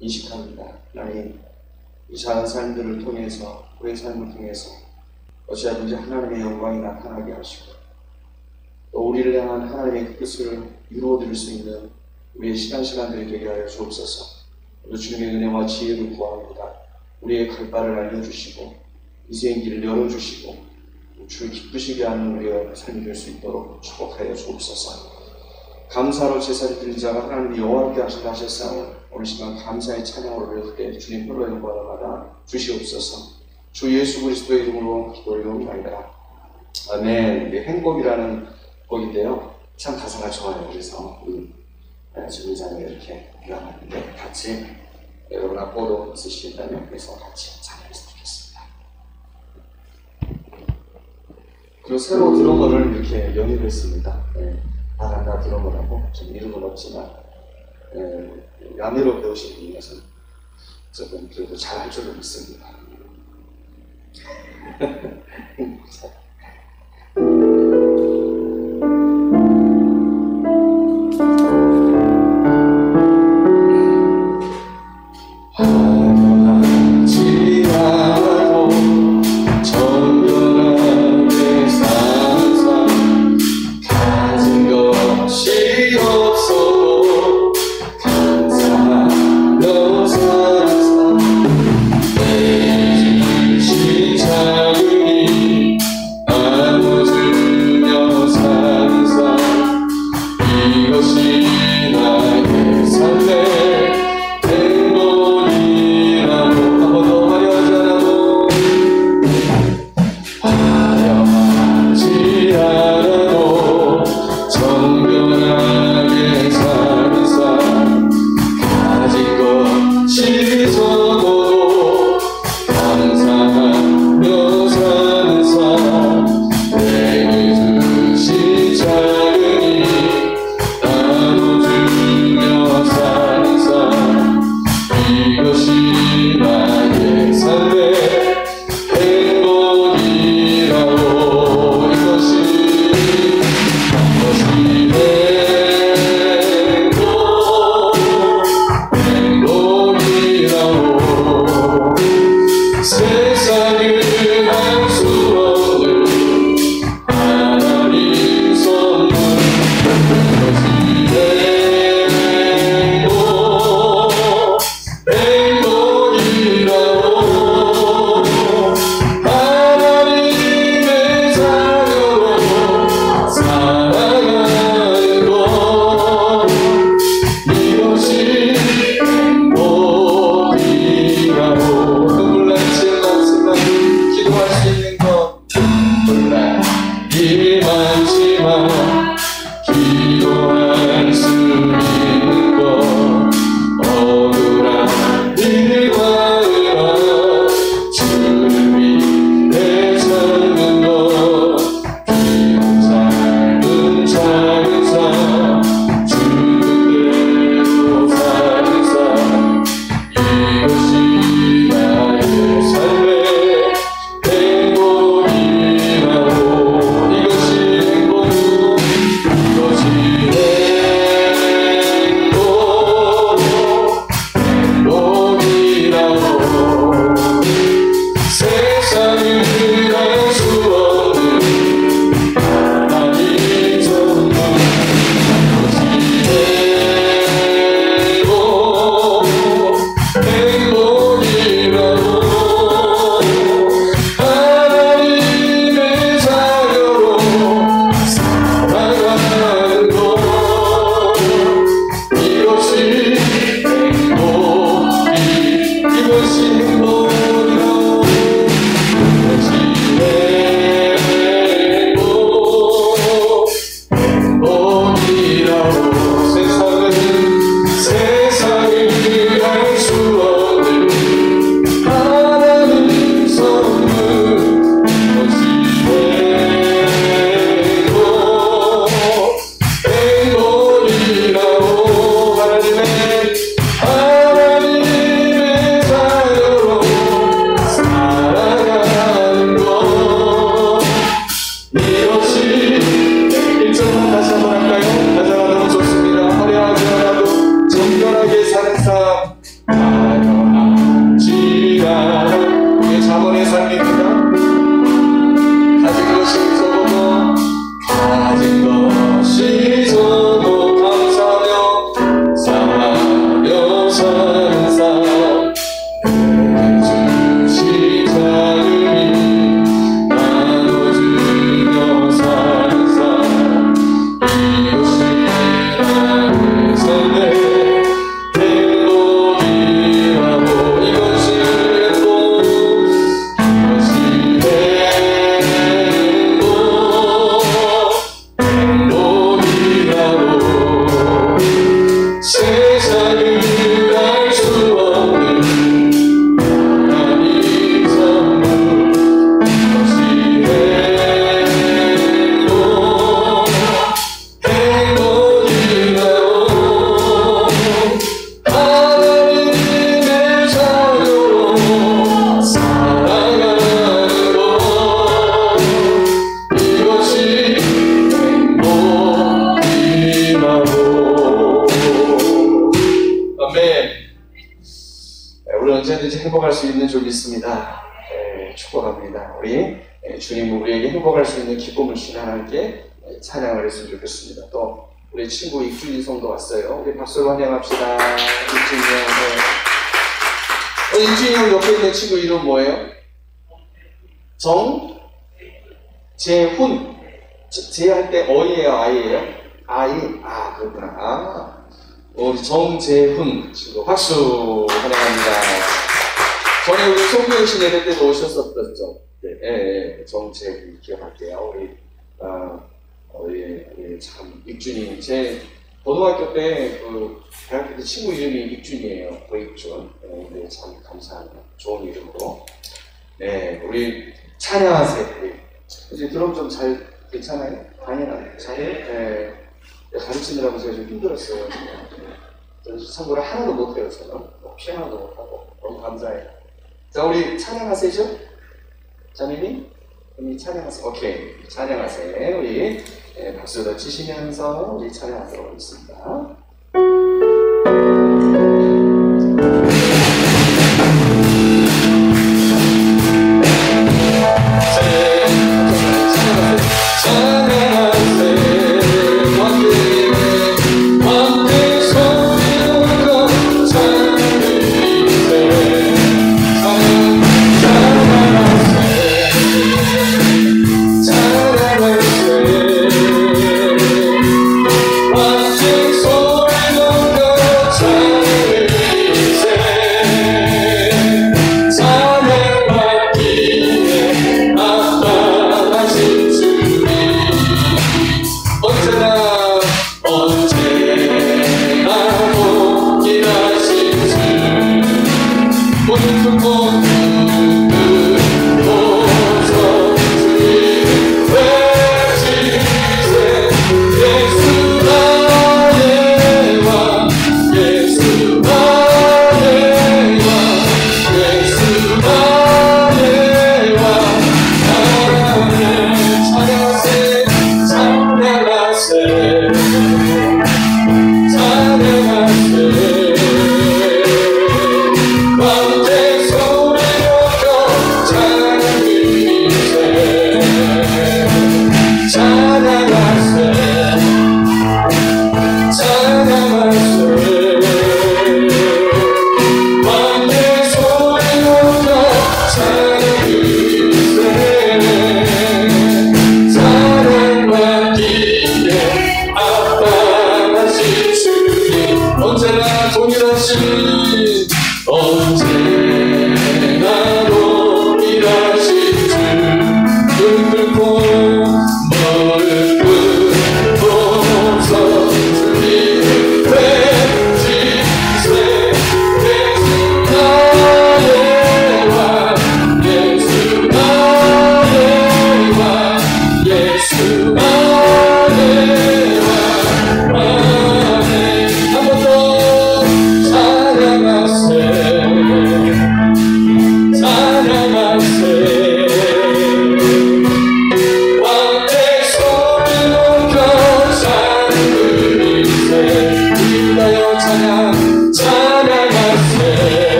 인식합니다. 하나님, 이 작은 삶들을 통해서, 우리의 삶을 통해서 어찌하든지 하나님의 영광이 나타나게 하시고 또 우리를 향한 하나님의 뜻을 이루어드릴 수 있는 우리의 시간들이 되게 하여 주옵소서. 또 주님의 은혜와 지혜를 구합니다. 우리의 갈 바를 알려주시고 인생의 길을 열어주시고 주를 기쁘시게 하는 우리의 삶이 될 수 있도록 축복하여 주옵소서. 감사로 제사를 드린 자가 하나님의 여호와께 하신다 하셨사오니 오늘 시간 감사의 찬양을 올릴 때 주님 홀로 영광을 받아 주시옵소서. 주 예수 그리스도의 이름으로 기도드리옵나이다. 아멘. 행복이라는 곡인데요. 참 가사가 좋아요. 그래서 지금 이 자리에 이렇게 나왔는데 같이 여러분 앞으로 있으신다면 그래서 같이 찬양했으면 좋겠습니다. 그리고 새로 드러머를 이렇게 영입했습니다. 바란다 드러머라고 좀 이름은 없지만 야매로 배우신 분이라서 조금 그래도 잘할 줄은 믿습니다. 우리 언제든지 행복할 수 있는 줄 믿습니다. 축복합니다. 우리 주님 우리에게 행복할 수 있는 기쁨을 주신 하나님께 찬양을 했으면 좋겠습니다. 또 우리 친구 익준이 성도 왔어요. 우리 박수로 환영합시다. 익준이 형. 익준이 형 옆에 있는 친구 이름 뭐예요? 정재훈. 재할 때 어이예요, 아이예요? 아이. 아, 그렇구나. 우리 정재훈 친구 박수 환영합니다. 전에 우리 송교신 예배 때도 오셨었죠. 네, 정재훈 기억할게요. 우리 참 익준이 제 고등학교 때 대학교 때 친구 이름이 익준이에요. 고익준. 네, 참 감사합니다. 좋은 이름으로. 네, 우리 찬양하세요. 이제 드럼 좀 잘 괜찮아요? 당연하네. 잘해요? 네. 가르치느라고 제가 좀 힘들었어요. 저는 참고로 하나도 못해요. 저는 피아노도 못하고 너무 감사해요. 자, 우리 찬양하세요. 자매님, 우리 찬양하세요. 오케이, 찬양하세요. 우리 박수도 치시면서 우리 찬양하도록 하겠습니다.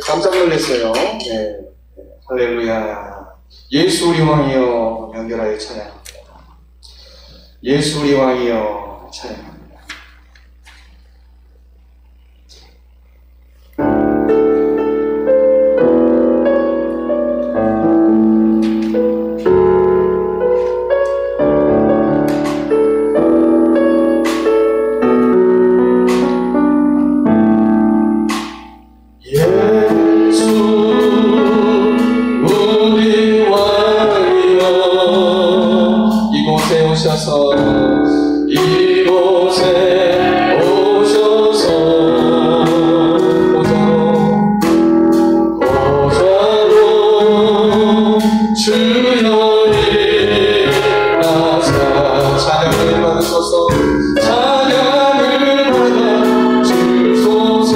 깜짝 놀랐어요. 네. 할렐루야. 예수 우리 왕이여 명결하여 찬양합니다. 예수 우리 왕이여 찬양합니다. 찬양을 받아 주소서.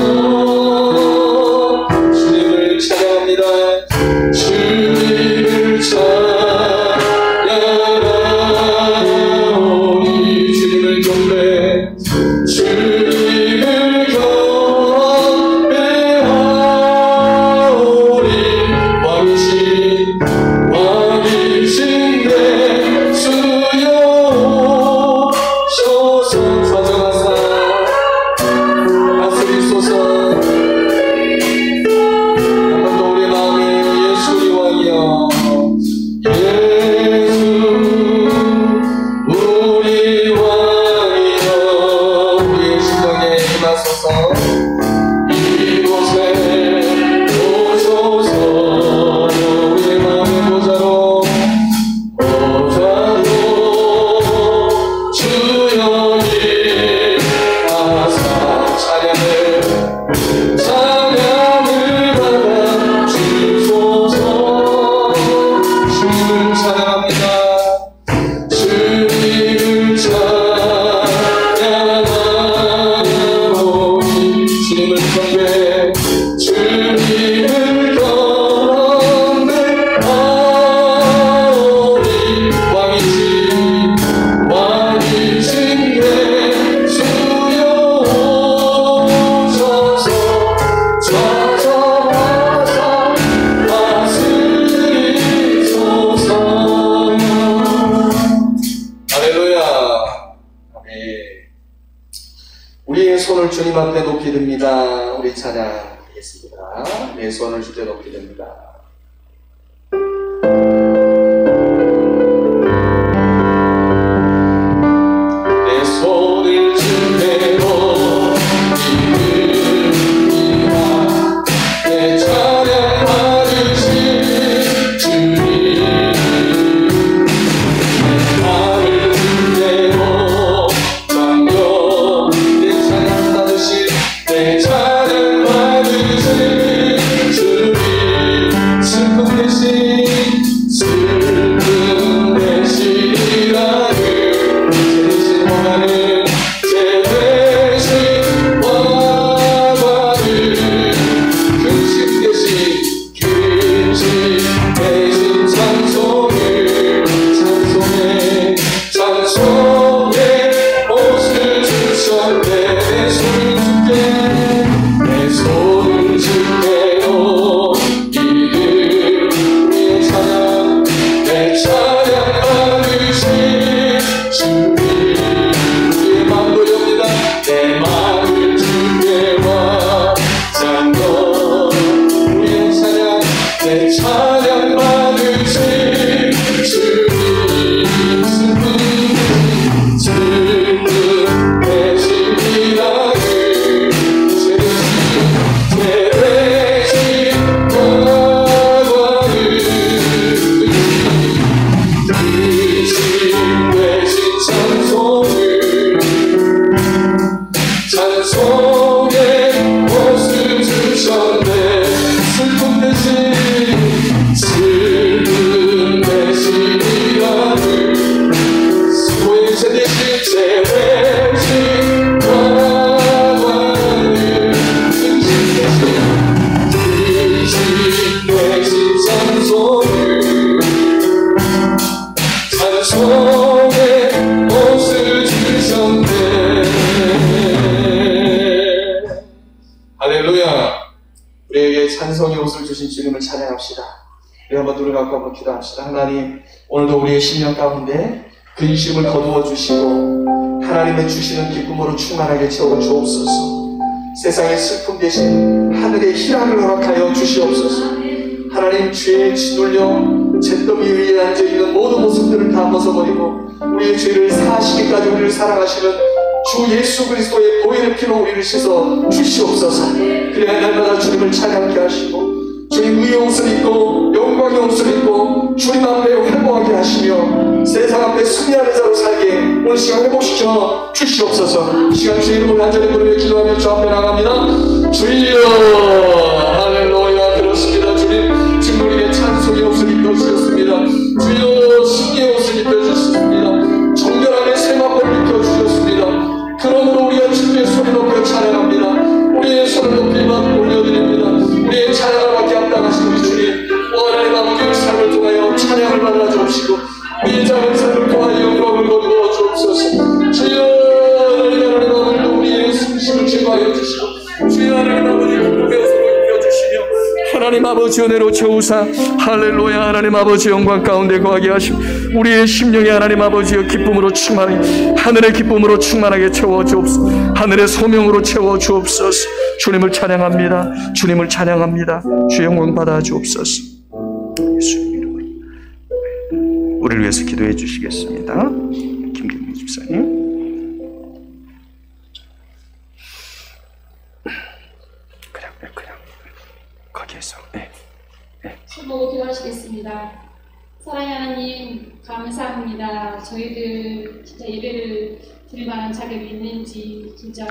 주님을 찬양합니다. 주님을 찬양하오니 주님을 경배 주님을 경배하오니 왕이신 내 주여 오셔서 사정하사 다스리소서. 한 번 더 우리 마음에 예수 우리 왕이여 예수 우리 왕이여 우리의 심령에 임하소서. 이곳에 오소서. 우리의 마음의 보좌로 주여 임하사 찬양을 받아 주소서. 주님을 찬양합니다. 주님을 찬양하오니 주님을 경배 주님을 경배하오니 왕이신 내 주여 오셔서 좌정하사 다스리소서. 할렐루야. 아멘. 우리의 손을 주님 앞에 높이 듭니다. 우리 찬양하겠습니다. 내 손을 주께 높이 듭니다. 내 손을 주께 높이리라. 내 찬양 받으신 주님 내 마음을 주께로 잠겨 내 찬양 받으신 내 찬양 받으신 주님 슬픔 대신 대신이라는 제 대신 원하는 제 대신 원하는 근심 대신 찬송의 옷을 주셨네. 내 손을 주께요 이들 우리의 찬양 내 찬양 받으신 주님 우리의 마음도 엽니다. 내 마음을 주께와 잠궈 우리의 찬양 내 찬양 받으신 주님 슬픔 대신이라는 제 대신 원하는 대신 찬송의 옷을 주셨네. 슬픔 대신이라는 수고의 제 대신 원하는 대신 찬송의 옷을 주셨네. 할렐루야. 우리에게 찬송의 옷을 주신 주님을 찬양합시다. 우리 한번 눈을 감고 한번 기도합시다. 하나님, 오늘도 우리의 심령 가운데 근심을 거두어 주시고 하나님의 주시는 기쁨으로 충만하게 채워 주옵소서. 세상의 슬픔 대신 하늘의 희락을 허락하여 주시옵소서. 하나님, 죄에 짓눌려 잿더미 위에 앉아있는 모든 모습들을 다 벗어버리고 우리의 죄를 사하시기까지 우리를 사랑하시는 주 예수 그리스도의 보혈의 피로 우리를 씻어 주시옵소서. 그래야 날마다 주님을 찬양케 하시고 주님 의의 옷을 입고 영광의 옷을 입고 주님 앞에 회복하게 하시며 세상 앞에 승리하는 자로 살게 오늘 시간 회복시켜 주시옵소서. 이 시간 주의 이름을 간절히 부르며 기도하며 주 앞에 나갑니다. 주여 할렐루야. 그렇습니다. 주님 지금 우리에게 찬송의 옷을 입혀주셨습니다. 주여 승리의 옷을 입혀주셨습니다. 정결함의 세마포를 입혀주셨습니다. 아버지 은혜로 채우사 할렐루야. 하나님 아버지 영광 가운데 거하게 하시고 우리의 심령이 하나님 아버지여 기쁨으로 충만하게 하늘의 기쁨으로 충만하게 채워 주옵소서. 하늘의 소명으로 채워 주옵소서. 주님을 찬양합니다. 주님을 찬양합니다. 주 영광 받아 주옵소서. 예수님 이름으로 우리를 위해서 기도해 주시겠습니다. 김경민 집사님. 그냥 거기에서 손 보고 기도하시겠습니다. 사랑의 하나님 감사합니다. 저희들 진짜 예배를 드릴 만한 자격이 있는지 진짜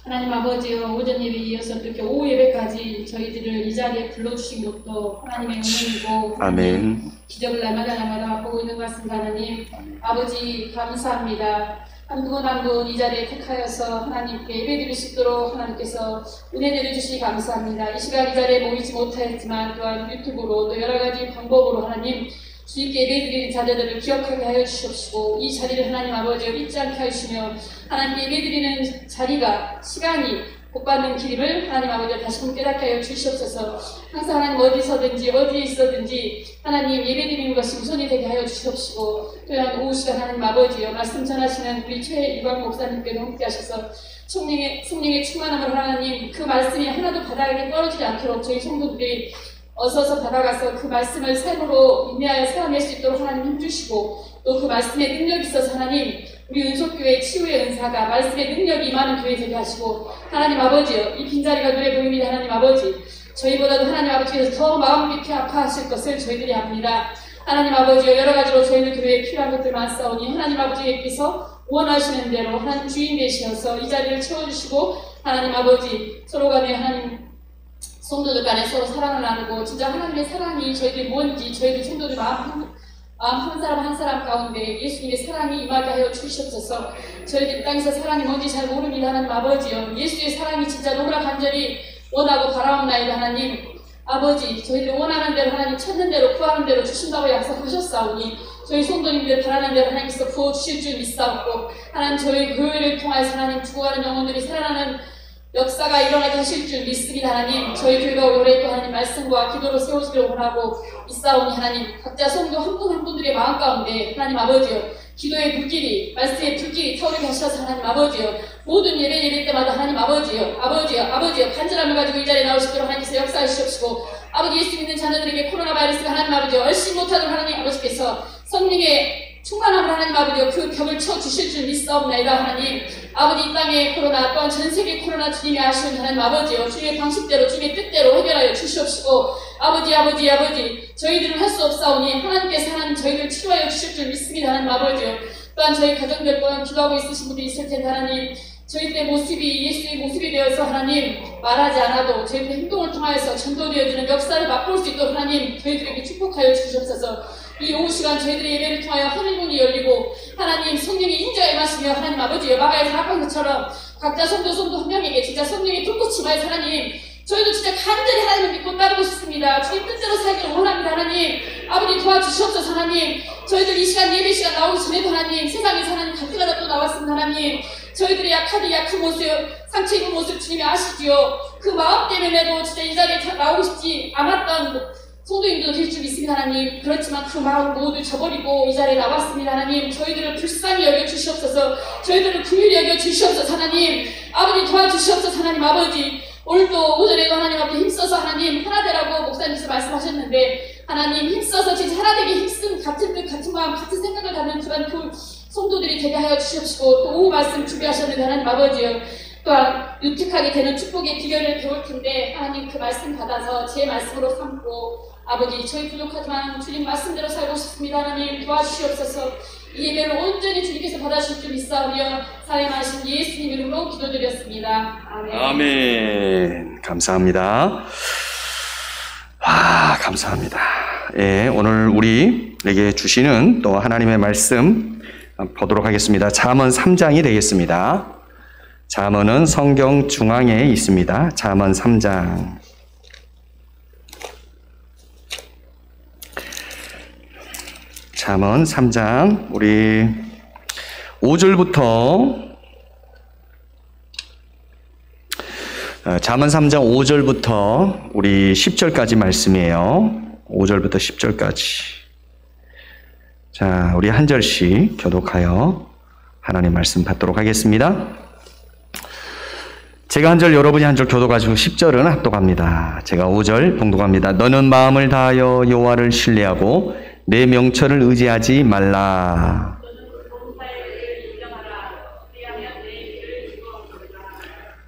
하나님 아버지여 오전 예배에 이어서 이렇게 오후 예배까지 저희들을 이 자리에 불러주신 것도 하나님의 은혜이고 아멘. 기적을 날마다 맛보고 있는 것 같습니다. 하나님 아버지 감사합니다. 한 분 한 분 이 자리에 택하여서 하나님께 예배드릴 수 있도록 하나님께서 은혜를 주시니 감사합니다. 이 시간 이 자리에 모이지 못하였지만 또한 유튜브로 또 여러 가지 방법으로 하나님 주님께 예배드리는 자녀들을 기억하게 하여 주시옵시고 이 자리를 하나님 아버지여 잊지 않게 하시며 하나님 예배드리는 자리가 시간이 복받는 길임을 하나님 아버지여 다시금 깨닫게 하여 주시옵소서. 항상 하나님 어디서든지 어디에 있어든지 하나님 예배드리는 것이 우선이 되게 하여 주시옵시고 또한 오후 시간 하나님 아버지여 말씀 전하시는 우리 최유광 목사님께도 함께 하셔서 성령의 충만함을 하나님 그 말씀이 하나도 바닥에 떨어지지 않도록 저희 성도들이 어서서 받아가서 그 말씀을 삶으로 인내하여 살아낼 수 있도록 하나님 힘주시고 또 그 말씀의 능력이 있어서 하나님 우리 은속교회 치유의 은사가 말씀의 능력이 임하는 교회 되게 하시고 하나님 아버지여 이 빈자리가 눈에 보입니다. 하나님 아버지 저희보다도 하나님 아버지께서 더 마음 깊이 아파하실 것을 저희들이 압니다. 하나님 아버지여 여러 가지로 저희는 교회에 필요한 것들 많사오니 하나님 아버지께서 원하시는 대로 하나님 주인 되시어서 이 자리를 채워주시고 하나님 아버지 서로 간에 하나님 성도들 간에 서로 사랑을 나누고 진짜 하나님의 사랑이 저희들이 뭔지 저희들 성도들 마음 한 사람 한 사람 가운데 예수님의 사랑이 임하게 하여 주시옵소서. 저희들 땅에서 사랑이 뭔지 잘 모릅니다. 하나님 아버지요 예수의 사랑이 진짜 너무나 간절히 원하고 바라옵나이다. 하나님 아버지 저희들 원하는 대로 하나님 찾는 대로 구하는 대로 주신다고 약속하셨사오니 저희 성도님들 바라는 대로 하나님께서 부어주실 줄 믿사옵고 하나님 저희 교회를 통하여서 하나님 죽어가는 영혼들이 살아나는 역사가 일어나게 하실 줄 믿습니다. 하나님 저희 교회가 올해 또 하나님 말씀과 기도로 세워지기를 원하고 있사오니 하나님 각자 성도 한 분 한 분들의 마음 가운데 하나님 아버지여 기도의 불길이 말씀의 불길이 타오르게 하셔서 하나님 아버지여 모든 예배 때마다 하나님 아버지여 간절함을 가지고 이 자리에 나오시도록 하나님께서 역사하시옵시고 아버지 예수 믿는 자녀들에게 코로나 바이러스가 하나님 아버지여 얼씬 못하도록 하나님 아버지께서 성령의 충만함을 하나님 아버지여 그 벽을 쳐주실 줄 믿사옵나이다. 하나님 아버지 이 땅의 코로나 또한 전세계 코로나 주님이 아시는 하나님 아버지여 주님의 방식대로 주님의 뜻대로 해결하여 주시옵시고 아버지 저희들은 할 수 없사오니 하나님께서 하나님 저희를 치료하여 주실 줄 믿습니다. 하나님 아버지여 또한 저희 가정들 또한 기도하고 있으신 분들이 있을 텐데 하나님 저희들의 모습이 예수의 모습이 되어서 하나님 말하지 않아도 저희들의 행동을 통하여서 전도되어지는 역사를 맛볼 수 있도록 하나님 저희들에게 축복하여 주시옵소서. 이 오후 시간 저희들의 예배를 통하여 하늘문이 열리고 하나님 성령이 인자에 마시며 하나님 아버지여 마가에 사악한 것처럼 각자 성도 한 명에게 진짜 성령의 불꽃이 임하여서 하나님 저희도 진짜 간절히 하나님을 믿고 따르고 싶습니다. 주님 뜻대로 살기를 원합니다. 하나님 아버지 도와주시옵소서. 하나님 저희들 이 시간 예배 시간 나오기 전에도 하나님 세상에서 하나님 가뜩가다 또 나왔습니다. 하나님 저희들의 약한 모습 상처 입은 모습 주님이 아시지요. 그 마음 때문에도 진짜 이 자리에 나오고 싶지 않았던 성도님들도 될 줄 믿습니다. 하나님 그렇지만 그 마음 모두 저버리고 이 자리에 나왔습니다. 하나님 저희들을 불쌍히 여겨주시옵소서. 저희들을 긍휼히 여겨주시옵소서. 하나님 아버지 도와주시옵소서. 하나님 아버지 오늘도 오전에도 하나님 앞에 힘써서 하나님 하나 되라고 목사님께서 말씀하셨는데 하나님 힘써서 진짜 하나 되게 힘쓴 같은 뜻 같은 마음 같은 생각을 갖는 그런 성도들이 되게 하여 주시옵시고 또 오후 말씀 준비하셨는데 하나님 아버지요 또한 유택하게 되는 축복의 비결을 배울 텐데 하나님 그 말씀 받아서 제 말씀으로 삼고 아버지 저희 부족하지만 주님 말씀대로 살고 싶습니다. 하나님 도와주시옵소서. 이 예배를 온전히 주님께서 받아주실 줄 믿사오며 사랑하신 예수님 이름으로 기도드렸습니다. 아멘. 아멘. 감사합니다. 감사합니다. 예, 오늘 우리에게 주시는 또 하나님의 말씀 보도록 하겠습니다. 잠언 3장이 되겠습니다. 잠언은 성경 중앙에 있습니다. 잠언 3장. 잠언 3장 우리 5절부터 잠언 3장 5절부터 우리 10절까지 말씀이에요. 5절부터 10절까지. 자, 우리 한 절씩 교독하여 하나님 말씀 받도록 하겠습니다. 제가 한 절, 여러분이 한 절 교독하시고 10절은 합독합니다. 제가 5절 봉독합니다. 너는 마음을 다하여 여호와를 신뢰하고 내 명철을 의지하지 말라.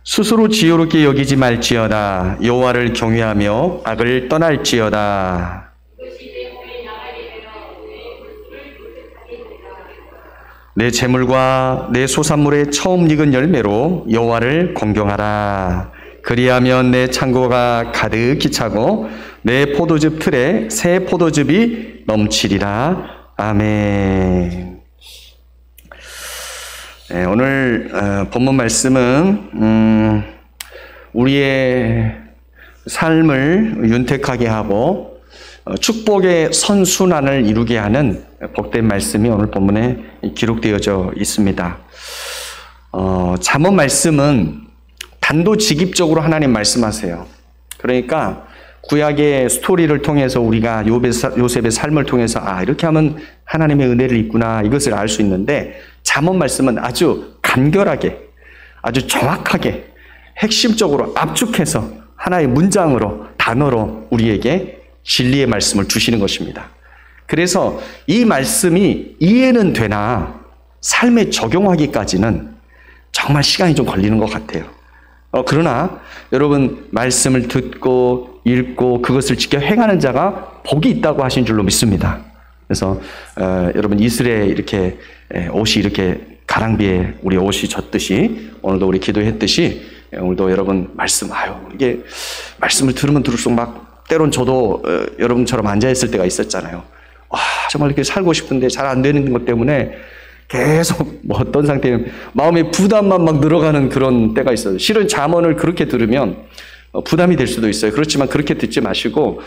스스로 지혜롭게 여기지 말지어다. 여호와를 경외하며 악을 떠날지어다. 내 재물과 내 소산물의 처음 익은 열매로 여호와를 공경하라. 그리하면 내 창고가 가득히 차고 내 포도즙 틀에 새 포도즙이 넘치리라. 아멘. 네, 오늘 본문 말씀은 우리의 삶을 윤택하게 하고 축복의 선순환을 이루게 하는 복된 말씀이 오늘 본문에 기록되어져 있습니다. 잠언 말씀은 단도직입적으로 하나님 말씀하세요. 그러니까 구약의 스토리를 통해서 우리가 요셉의 삶을 통해서 이렇게 하면 하나님의 은혜를 입구나 이것을 알 수 있는데, 잠언 말씀은 아주 간결하게, 아주 정확하게, 핵심적으로 압축해서 하나의 문장으로, 단어로 우리에게 진리의 말씀을 주시는 것입니다. 그래서 이 말씀이 이해는 되나 삶에 적용하기까지는 정말 시간이 좀 걸리는 것 같아요. 그러나 여러분, 말씀을 듣고 읽고 그것을 지켜 행하는 자가 복이 있다고 하신 줄로 믿습니다. 그래서 여러분, 이슬에 이렇게 옷이 이렇게 가랑비에 우리 옷이 젖듯이 오늘도 우리 기도했듯이 오늘도 여러분 말씀, 이게 말씀을 들으면 들을수록 막 때론 저도 여러분처럼 앉아있을 때가 있었잖아요. 정말 이렇게 살고 싶은데 잘 안 되는 것 때문에 계속 어떤 상태는 마음의 부담만 막 늘어가는 그런 때가 있어요. 실은 잠언을 그렇게 들으면 부담이 될 수도 있어요. 그렇지만 그렇게 듣지 마시고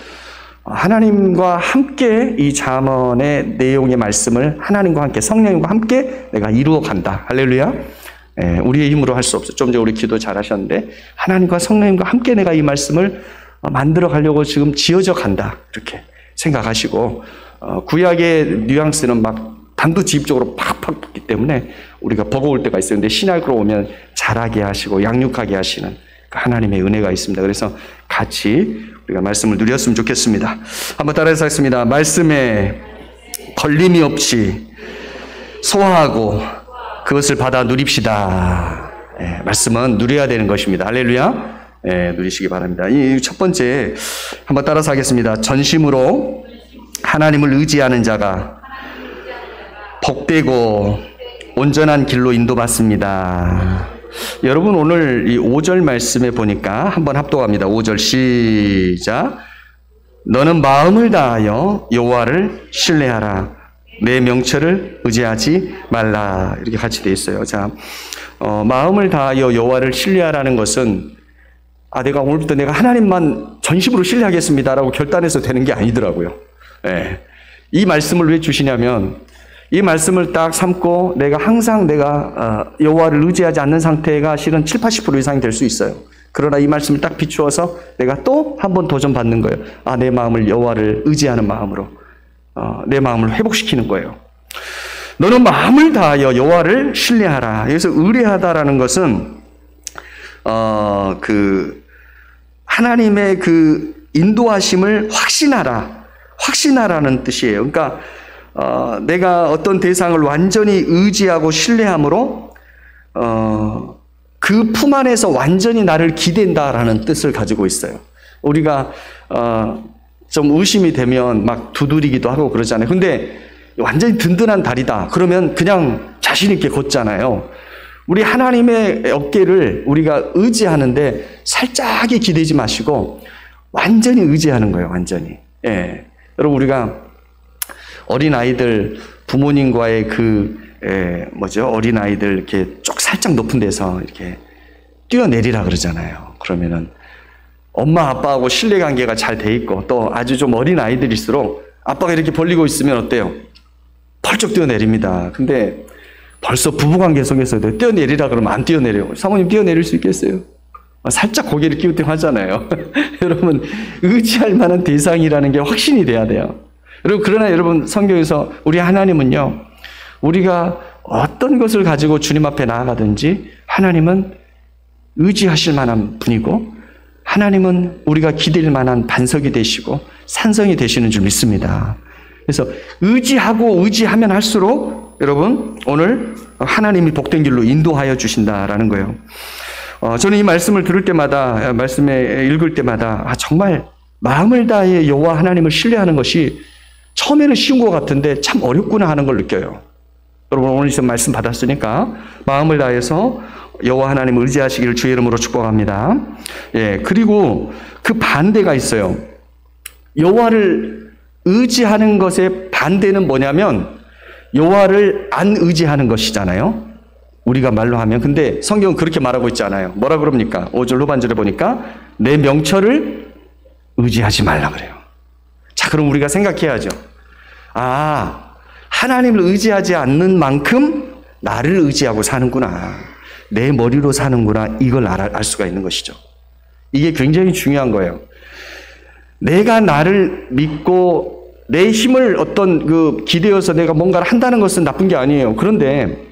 하나님과 함께 이 잠언의 내용의 말씀을 하나님과 함께, 성령님과 함께 내가 이루어 간다. 할렐루야. 우리의 힘으로 할 수 없어요. 좀 전에 우리 기도 잘 하셨는데 하나님과 성령님과 함께 내가 이 말씀을 만들어 가려고 지금 지어져 간다. 이렇게 생각하시고 구약의 뉘앙스는 막 단도직입적으로 팍팍 붙기 때문에 우리가 버거울 때가 있어요. 근데 신약으로 오면 자라게 하시고 양육하게 하시는 하나님의 은혜가 있습니다. 그래서 같이 우리가 말씀을 누렸으면 좋겠습니다. 한번 따라해서 하겠습니다. 말씀에 걸림이 없이 소화하고 그것을 받아 누립시다. 말씀은 누려야 되는 것입니다. 할렐루야. 누리시기 바랍니다. 이 첫 번째 한번 따라서 하겠습니다. 전심으로 하나님을 의지하는 자가 복되고 온전한 길로 인도받습니다. 여러분, 오늘 이 5절 말씀에 보니까 한번 합독합니다. 5절 시작. 너는 마음을 다하여 여호와를 신뢰하라. 내 명철을 의지하지 말라. 이렇게 같이 되어 있어요. 자, 마음을 다하여 여호와를 신뢰하라는 것은 내가 오늘부터 내가 하나님만 전심으로 신뢰하겠습니다라고 결단해서 되는 게 아니더라고요. 이 말씀을 왜 주시냐면, 이 말씀을 딱 삼고 내가 항상 여호와를 의지하지 않는 상태가 실은 70-80% 이상이 될 수 있어요. 그러나 이 말씀을 딱 비추어서 내가 또 한 번 도전받는 거예요. 내 마음을 여호와를 의지하는 마음으로 내 마음을 회복시키는 거예요. 너는 마음을 다하여 여호와를 신뢰하라. 여기서 의뢰하다라는 것은 하나님의 그 인도하심을 확신하라는 뜻이에요. 그러니까 내가 어떤 대상을 완전히 의지하고 신뢰함으로 그 품 안에서 완전히 나를 기댄다라는 뜻을 가지고 있어요. 우리가 좀 의심이 되면 막 두드리기도 하고 그러잖아요. 근데 완전히 든든한 다리다 그러면 그냥 자신 있게 걷잖아요. 우리 하나님의 어깨를 우리가 의지하는데 살짝이 기대지 마시고 완전히 의지하는 거예요. 완전히. 여러분, 우리가 어린아이들 부모님과의 어린아이들 이렇게 쪽 살짝 높은 데서 이렇게 뛰어내리라 그러잖아요. 그러면은 엄마 아빠하고 신뢰관계가 잘 돼 있고 또 아주 좀 어린아이들일수록 아빠가 이렇게 벌리고 있으면 어때요? 펄쩍 뛰어내립니다. 근데 벌써 부부관계 속에서 뛰어내리라 그러면 안 뛰어내려요. 사모님 뛰어내릴 수 있겠어요? 살짝 고개를 끼우뚱하잖아요. 여러분, 의지할 만한 대상이라는 게 확신이 돼야 돼요. 여러분, 그러나 여러분, 성경에서 우리 하나님은요, 우리가 어떤 것을 가지고 주님 앞에 나아가든지 하나님은 의지하실 만한 분이고, 하나님은 우리가 기댈 만한 반석이 되시고 산성이 되시는 줄 믿습니다. 그래서 의지하고 의지하면 할수록 여러분, 오늘 하나님이 복된 길로 인도하여 주신다라는 거예요. 저는 이 말씀을 들을 때마다, 말씀에 읽을 때마다 정말 마음을 다해 여호와 하나님을 신뢰하는 것이 처음에는 쉬운 것 같은데 참 어렵구나 하는 걸 느껴요. 여러분, 오늘 이 말씀 받았으니까 마음을 다해서 여호와 하나님을 의지하시기를 주의 이름으로 축복합니다. 예, 그리고 그 반대가 있어요. 여호와를 의지하는 것의 반대는 뭐냐면 여호와를 안 의지하는 것이잖아요. 우리가 말로 하면. 근데 성경은 그렇게 말하고 있지 않아요. 뭐라 그럽니까? 5절 후반절에 보니까 내 명철을 의지하지 말라 그래요. 자, 그럼 우리가 생각해야죠. 하나님을 의지하지 않는 만큼 나를 의지하고 사는구나. 내 머리로 사는구나. 이걸 알 수가 있는 것이죠. 이게 굉장히 중요한 거예요. 내가 나를 믿고 내 힘을 기대어서 내가 뭔가를 한다는 것은 나쁜 게 아니에요. 그런데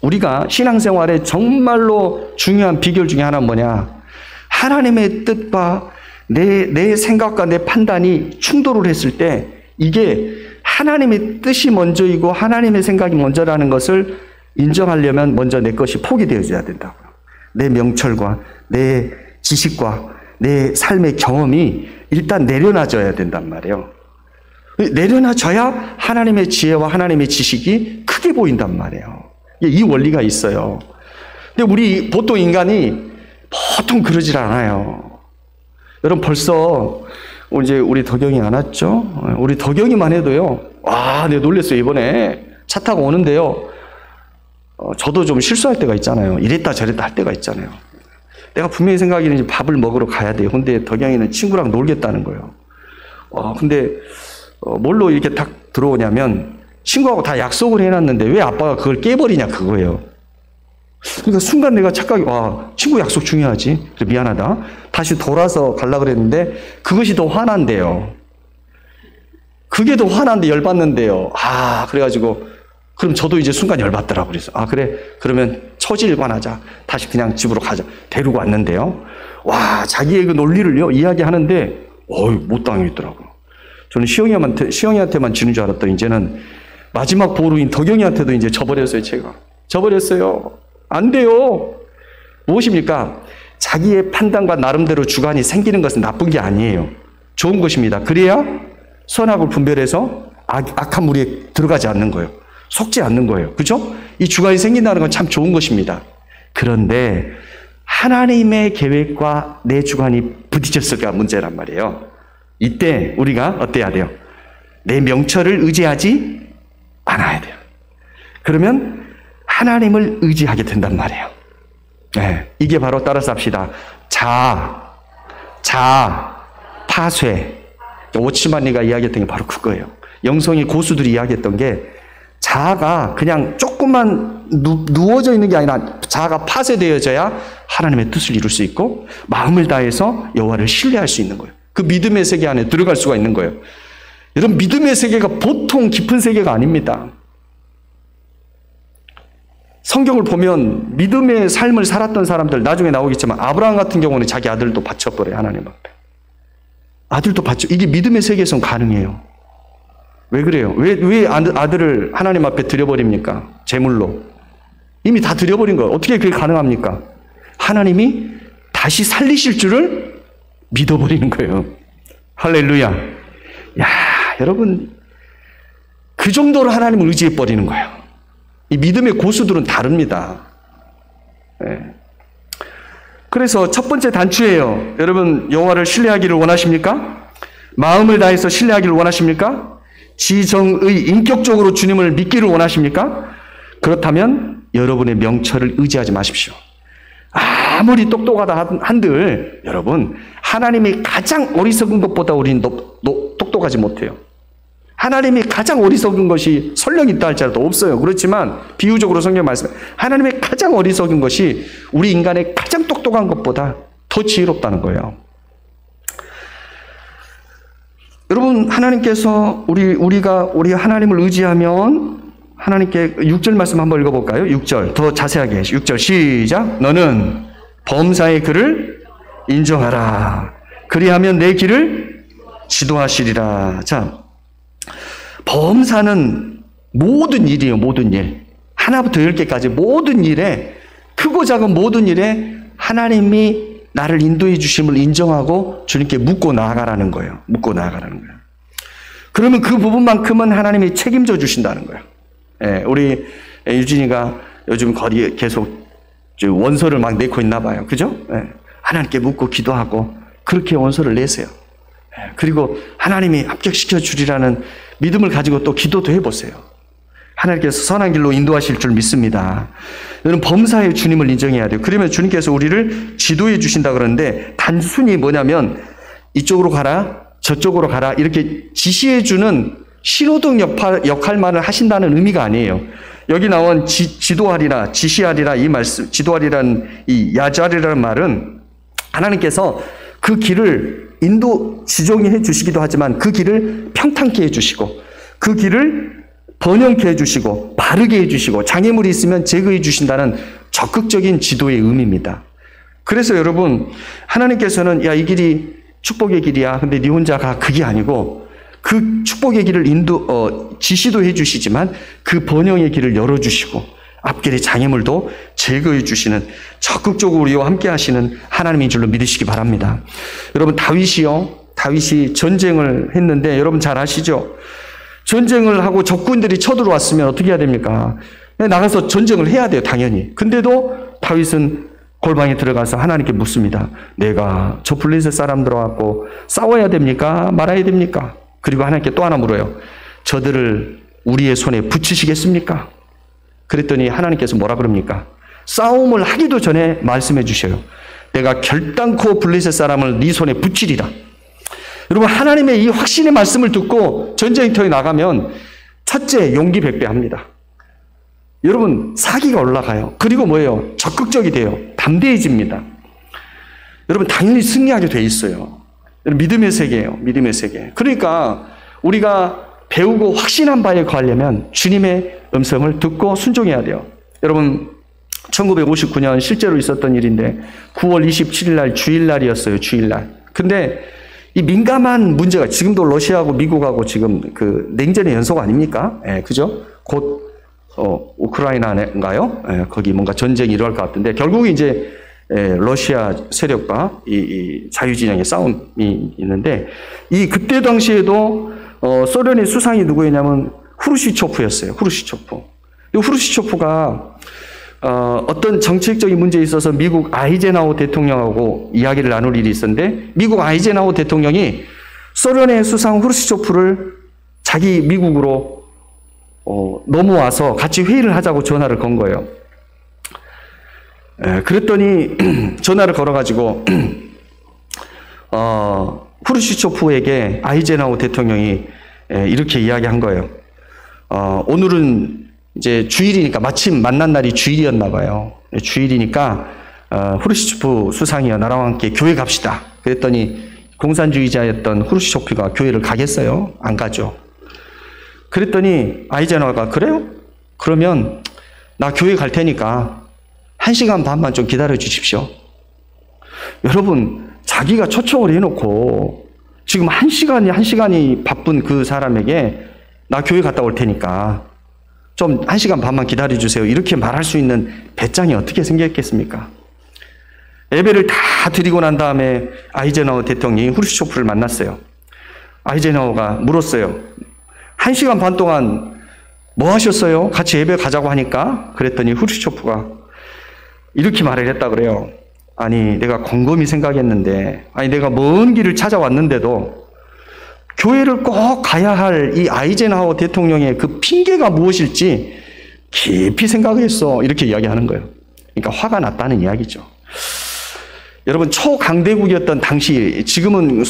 우리가 신앙생활에 정말로 중요한 비결 중에 하나는 뭐냐? 하나님의 뜻과 내 생각과 내 판단이 충돌을 했을 때 이게 하나님의 뜻이 먼저이고 하나님의 생각이 먼저라는 것을 인정하려면 먼저 내 것이 포기되어져야 된다고요. 내 명철과 내 지식과 내 삶의 경험이 일단 내려놔져야 된단 말이에요. 내려놔져야 하나님의 지혜와 하나님의 지식이 크게 보인단 말이에요. 이 원리가 있어요. 근데 우리 보통 인간이 보통 그러질 않아요. 여러분, 벌써 이제 우리 덕영이 안 왔죠? 우리 덕영이만 해도요. 내가 놀랐어요. 이번에 차 타고 오는데요. 저도 좀 실수할 때가 있잖아요. 이랬다 저랬다 할 때가 있잖아요. 내가 분명히 생각에는 이제 밥을 먹으러 가야 돼요. 근데 덕영이는 친구랑 놀겠다는 거예요. 근데 뭘로 이렇게 딱 들어오냐면 친구하고 다 약속을 해놨는데 왜 아빠가 그걸 깨버리냐 그거예요. 그러니까 순간 내가 착각이 친구 약속 중요하지. 그래, 미안하다. 다시 돌아서 가려고 그랬는데 그것이 더 화난대요. 그게 더 화난데 열받는데요. 그래가지고 그럼 저도 이제 순간 열받더라고요. 그래서 그래, 그러면 처지일관하자. 다시 그냥 집으로 가자. 데리고 왔는데요. 자기의 그 논리를요 이야기하는데 못 당하겠더라고요. 저는 시영이한테만 지는 줄 알았더니 이제는 마지막 보루인 덕영이한테도 이제 져버렸어요. 제가 져버렸어요. 안 돼요. 무엇입니까? 자기의 판단과 나름대로 주관이 생기는 것은 나쁜 게 아니에요. 좋은 것입니다. 그래야 선악을 분별해서 악한 무리에 들어가지 않는 거예요. 속지 않는 거예요. 그죠? 이 주관이 생긴다는 건 참 좋은 것입니다. 그런데 하나님의 계획과 내 주관이 부딪혔을까 문제란 말이에요. 이때 우리가 어때야 돼요? 내 명철을 의지하지 않아야 돼요. 그러면 하나님을 의지하게 된단 말이에요. 네, 이게 바로 따라서 합시다. 파쇄. 오치만리가 이야기했던 게 바로 그거예요. 영성의 고수들이 이야기했던 게 자아가 그냥 조금만 누워져 있는 게 아니라 자아가 파쇄되어져야 하나님의 뜻을 이룰 수 있고 마음을 다해서 여호와를 신뢰할 수 있는 거예요. 그 믿음의 세계 안에 들어갈 수가 있는 거예요. 여러분, 믿음의 세계가 보통 깊은 세계가 아닙니다. 성경을 보면 믿음의 삶을 살았던 사람들 나중에 나오겠지만 아브라함 같은 경우는 자기 아들도 바쳐버려요. 하나님 앞에. 아들도 바쳐. 이게 믿음의 세계에서는 가능해요. 왜 그래요? 왜 아들을 하나님 앞에 드려버립니까? 제물로. 이미 다 드려버린 거예요. 어떻게 그게 가능합니까? 하나님이 다시 살리실 줄을 믿어버리는 거예요. 할렐루야. 여러분, 그 정도로 하나님을 의지해버리는 거예요. 이 믿음의 고수들은 다릅니다. 네. 그래서 첫 번째 단추예요. 여러분, 여호와를 신뢰하기를 원하십니까? 마음을 다해서 신뢰하기를 원하십니까? 지정의 인격적으로 주님을 믿기를 원하십니까? 그렇다면 여러분의 명철을 의지하지 마십시오. 아무리 똑똑하다 한들 여러분, 하나님이 가장 어리석은 것보다 우리는 똑똑하지 못해요. 하나님이 가장 어리석은 것이 설령 있다 할지라도 없어요. 그렇지만 비유적으로 성경 말씀, 하나님의 가장 어리석은 것이 우리 인간의 가장 똑똑한 것보다 더 지혜롭다는 거예요. 여러분, 하나님께서 우리 하나님을 의지하면 하나님께 6절 말씀 한번 읽어볼까요? 6절 더 자세하게 6절 시작. 너는 범사의 그를 인정하라. 그리하면 내 길을 지도하시리라. 자, 범사는 모든 일이에요. 모든 일. 하나부터 10개까지 모든 일에, 크고 작은 모든 일에 하나님이 나를 인도해 주심을 인정하고 주님께 묻고 나아가라는 거예요. 묻고 나아가라는 거예요. 그러면 그 부분만큼은 하나님이 책임져 주신다는 거예요. 예, 우리 유진이가 요즘 거리에 계속 원서를 막 내고 있나 봐요. 그죠? 예, 하나님께 묻고 기도하고 그렇게 원서를 내세요. 예, 그리고 하나님이 합격시켜 주리라는 믿음을 가지고 또 기도도 해보세요. 하나님께서 선한 길로 인도하실 줄 믿습니다. 너는 범사의 주님을 인정해야 돼요. 그러면 주님께서 우리를 지도해 주신다 그러는데, 단순히 뭐냐면 이쪽으로 가라 저쪽으로 가라 이렇게 지시해 주는 신호등 역할만을 하신다는 의미가 아니에요. 여기 나온 지도하리라, 지시하리라 이 말씀, 지도하리라는 이 야자리라는 말은 하나님께서 그 길을 지정해 주시기도 하지만 그 길을 평탄케 해 주시고 그 길을 번영케 해주시고 바르게 해주시고 장애물이 있으면 제거해 주신다는 적극적인 지도의 의미입니다. 그래서 여러분, 하나님께서는 야, 이 길이 축복의 길이야. 근데 네 혼자 가. 그게 아니고 그 축복의 길을 지시도 해주시지만 그 번영의 길을 열어주시고 앞길의 장애물도 제거해 주시는, 적극적으로 우리와 함께 하시는 하나님인 줄로 믿으시기 바랍니다. 여러분, 다윗이 전쟁을 했는데 여러분 잘 아시죠? 전쟁을 하고 적군들이 쳐들어왔으면 어떻게 해야 됩니까? 나가서 전쟁을 해야 돼요, 당연히. 근데도 다윗은 골방에 들어가서 하나님께 묻습니다. 내가 저 블레셋 사람들과 갖고 싸워야 됩니까? 말아야 됩니까? 그리고 하나님께 또 하나 물어요. 저들을 우리의 손에 붙이시겠습니까? 그랬더니 하나님께서 뭐라 그럽니까? 싸움을 하기도 전에 말씀해 주셔요. 내가 결단코 블레셋 사람을 네 손에 붙이리라. 여러분, 하나님의 이 확신의 말씀을 듣고 전쟁터에 나가면 첫째, 용기 100배 합니다. 여러분, 사기가 올라가요. 그리고 뭐예요? 적극적이 돼요. 담대해집니다. 여러분, 당연히 승리하게 돼 있어요. 믿음의 세계예요. 믿음의 세계. 그러니까 우리가 배우고 확신한 바에 거하려면 주님의 음성을 듣고 순종해야 돼요. 여러분, 1959년 실제로 있었던 일인데 9월 27일 날 주일날이었어요. 주일날. 근데 이 민감한 문제가, 지금도 러시아하고 미국하고 지금 그 냉전의 연속 아닙니까? 예, 그죠? 곧 우크라이나인가요? 예, 거기 뭔가 전쟁이 일어날 것 같은데 결국 이제 러시아 세력과 이 자유진영의 싸움이 있는데, 그때 당시에도 소련의 수상이 누구였냐면 후르시초프였어요. 후르시초프. 이 후르시초프가 어떤 정책적인 문제에 있어서 미국 아이젠하워 대통령하고 이야기를 나눌 일이 있었는데, 미국 아이젠하워 대통령이 소련의 수상 후르시초프를 자기 미국으로 넘어와서 같이 회의를 하자고 전화를 건 거예요. 그랬더니 전화를 걸어가지고 후르시초프에게 아이젠하워 대통령이 이렇게 이야기한 거예요. 오늘은 이제 주일이니까, 마침 만난 날이 주일이었나 봐요. 주일이니까 후르시초프 수상이여, 나랑 함께 교회 갑시다. 그랬더니 공산주의자였던 후르시초프가 교회를 가겠어요? 안 가죠. 그랬더니 아이젠하워가 그래요? 그러면 나 교회 갈 테니까 1시간 반만 좀 기다려 주십시오. 여러분, 자기가 초청을 해놓고 지금 1시간이 바쁜 그 사람에게 나 교회 갔다 올 테니까 좀 1시간 반만 기다려 주세요. 이렇게 말할 수 있는 배짱이 어떻게 생겼겠습니까? 예배를 다 드리고 난 다음에 아이젠하워 대통령이 후르시초프를 만났어요. 아이젠하워가 물었어요. 1시간 반 동안 뭐 하셨어요? 같이 예배 가자고 하니까. 그랬더니 후르시초프가 이렇게 말을 했다 그래요. 아니, 내가 곰곰이 생각했는데, 내가 먼 길을 찾아왔는데도 교회를 꼭 가야 할 이 아이젠하워 대통령의 그 핑계가 무엇일지 깊이 생각했어. 이렇게 이야기하는 거예요. 그러니까 화가 났다는 이야기죠. 여러분 초강대국이었던 당시, 지금은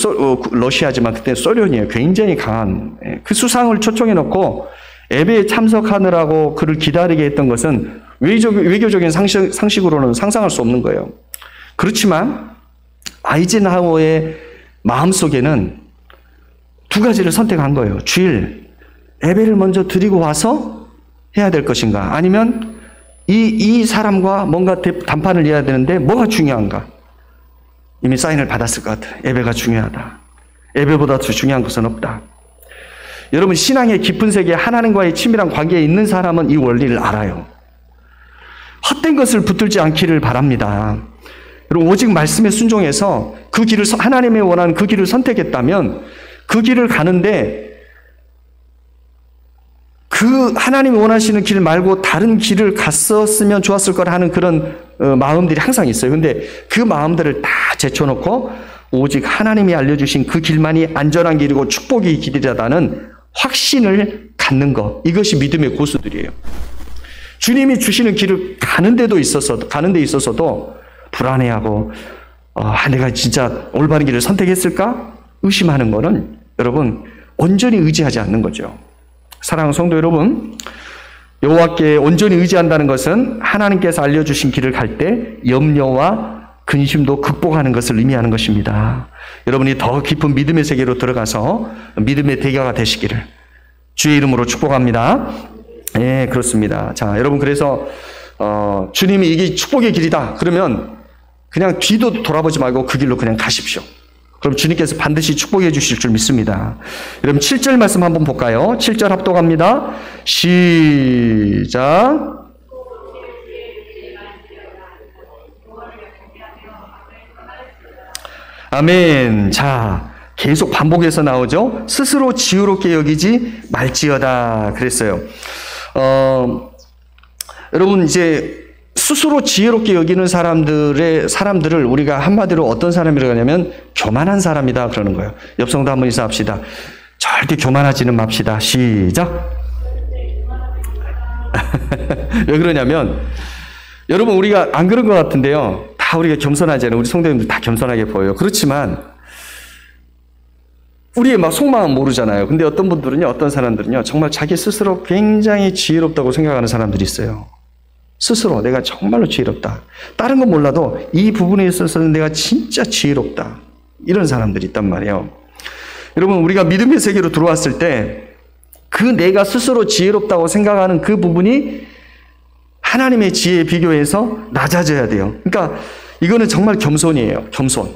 러시아지만 그때 소련이에요. 굉장히 강한 그 수상을 초청해 놓고 예배에 참석하느라고 그를 기다리게 했던 것은 외교적인 상식으로는 상상할 수 없는 거예요. 그렇지만 아이젠하워의 마음속에는 두 가지를 선택한 거예요. 주일 예배를 먼저 드리고 와서 해야 될 것인가, 아니면 이 사람과 뭔가談판을 해야 되는데 뭐가 중요한가. 이미 사인을 받았을 것 같아요. 예배가 중요하다. 예배보다 더 중요한 것은 없다. 여러분, 신앙의 깊은 세계, 하나님과의 친밀한 관계에 있는 사람은 이 원리를 알아요. 헛된 것을 붙들지 않기를 바랍니다. 여러분, 오직 말씀에 순종해서 그 길을, 하나님이 원하는 그 길을 선택했다면 그 길을 가는데 그 하나님이 원하시는 길 말고 다른 길을 갔었으면 좋았을 거라 하는 그런 마음들이 항상 있어요. 근데 그 마음들을 다 제쳐놓고 오직 하나님이 알려주신 그 길만이 안전한 길이고 축복의 길이라는 확신을 갖는 것, 이것이 믿음의 고수들이에요. 주님이 주시는 길을 가는 데 있어서도 불안해하고 내가 진짜 올바른 길을 선택했을까? 의심하는 거는 여러분 온전히 의지하지 않는 거죠. 사랑하는 성도 여러분, 여호와께 온전히 의지한다는 것은 하나님께서 알려주신 길을 갈 때 염려와 근심도 극복하는 것을 의미하는 것입니다. 여러분이 더 깊은 믿음의 세계로 들어가서 믿음의 대가가 되시기를 주의 이름으로 축복합니다. 네, 그렇습니다. 자, 여러분, 그래서 주님이 이게 축복의 길이다 그러면 그냥 뒤도 돌아보지 말고 그 길로 그냥 가십시오. 그럼 주님께서 반드시 축복해 주실 줄 믿습니다. 여러분 7절 말씀 한번 볼까요? 7절 합독합니다. 시작. 아멘. 자, 계속 반복해서 나오죠. 스스로 지혜롭게 여기지 말지어다 그랬어요. 여러분, 이제 스스로 지혜롭게 여기는 사람들을 우리가 한마디로 어떤 사람이라고 하냐면 교만한 사람이다 그러는 거예요. 옆 성도 한번 인사합시다. 절대 교만하지는 맙시다. 시작. 왜 그러냐면 여러분, 우리가 안 그런 것 같은데요. 다 우리가 겸손하잖아요. 우리 성도님들 다 겸손하게 보여요. 그렇지만 우리의 막 속마음 모르잖아요. 근데 어떤 분들은요, 어떤 사람들은요, 정말 자기 스스로 굉장히 지혜롭다고 생각하는 사람들이 있어요. 스스로 내가 정말로 지혜롭다. 다른 건 몰라도 이 부분에 있어서는 내가 진짜 지혜롭다. 이런 사람들이 있단 말이에요. 여러분, 우리가 믿음의 세계로 들어왔을 때 그 내가 스스로 지혜롭다고 생각하는 그 부분이 하나님의 지혜에 비교해서 낮아져야 돼요. 그러니까 이거는 정말 겸손이에요. 겸손.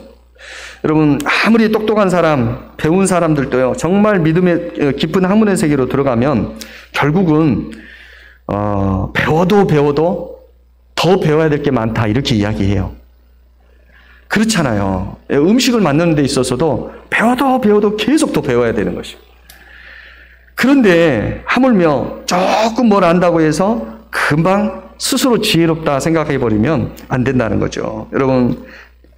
여러분, 아무리 똑똑한 사람, 배운 사람들도요, 정말 믿음의 깊은 학문의 세계로 들어가면 결국은 배워도 더 배워야 될 게 많다 이렇게 이야기해요. 그렇잖아요. 음식을 만드는 데 있어서도 배워도 계속 더 배워야 되는 것이고, 그런데 하물며 조금 뭘 안다고 해서 금방 스스로 지혜롭다 생각해 버리면 안 된다는 거죠. 여러분,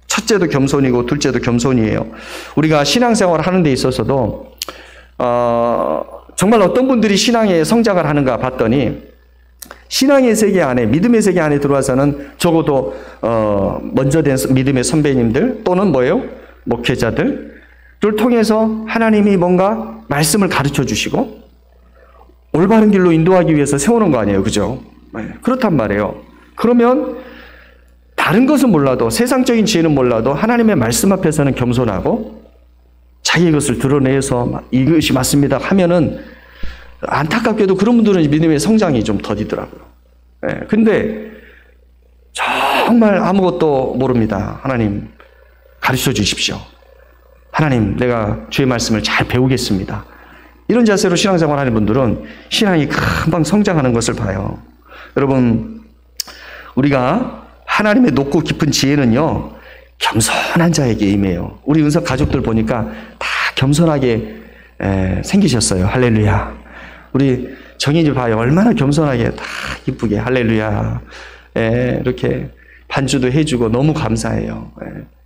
첫째도 겸손이고 둘째도 겸손이에요. 우리가 신앙생활을 하는 데 있어서도 정말 어떤 분들이 신앙에 성장을 하는가 봤더니 신앙의 세계 안에, 믿음의 세계 안에 들어와서는 적어도 먼저 된 믿음의 선배님들 또는 뭐예요? 목회자들을 통해서 하나님이 뭔가 말씀을 가르쳐 주시고 올바른 길로 인도하기 위해서 세우는 거 아니에요. 그죠? 그렇단 말이에요. 그러면 다른 것은 몰라도, 세상적인 지혜는 몰라도 하나님의 말씀 앞에서는 겸손하고 자기의 것을 드러내서 이것이 맞습니다 하면은, 안타깝게도 그런 분들은 믿음의 성장이 좀 더디더라고요. 근데 정말 아무것도 모릅니다. 하나님 가르쳐 주십시오. 하나님, 내가 주의 말씀을 잘 배우겠습니다. 이런 자세로 신앙생활 하는 분들은 신앙이 금방 성장하는 것을 봐요. 여러분, 우리가 하나님의 높고 깊은 지혜는요, 겸손한 자에게 임해요. 우리 은석 가족들 보니까 다 겸손하게 생기셨어요. 할렐루야. 우리 정인이 봐요. 얼마나 겸손하게 다 이쁘게 할렐루야. 이렇게 반주도 해주고 너무 감사해요.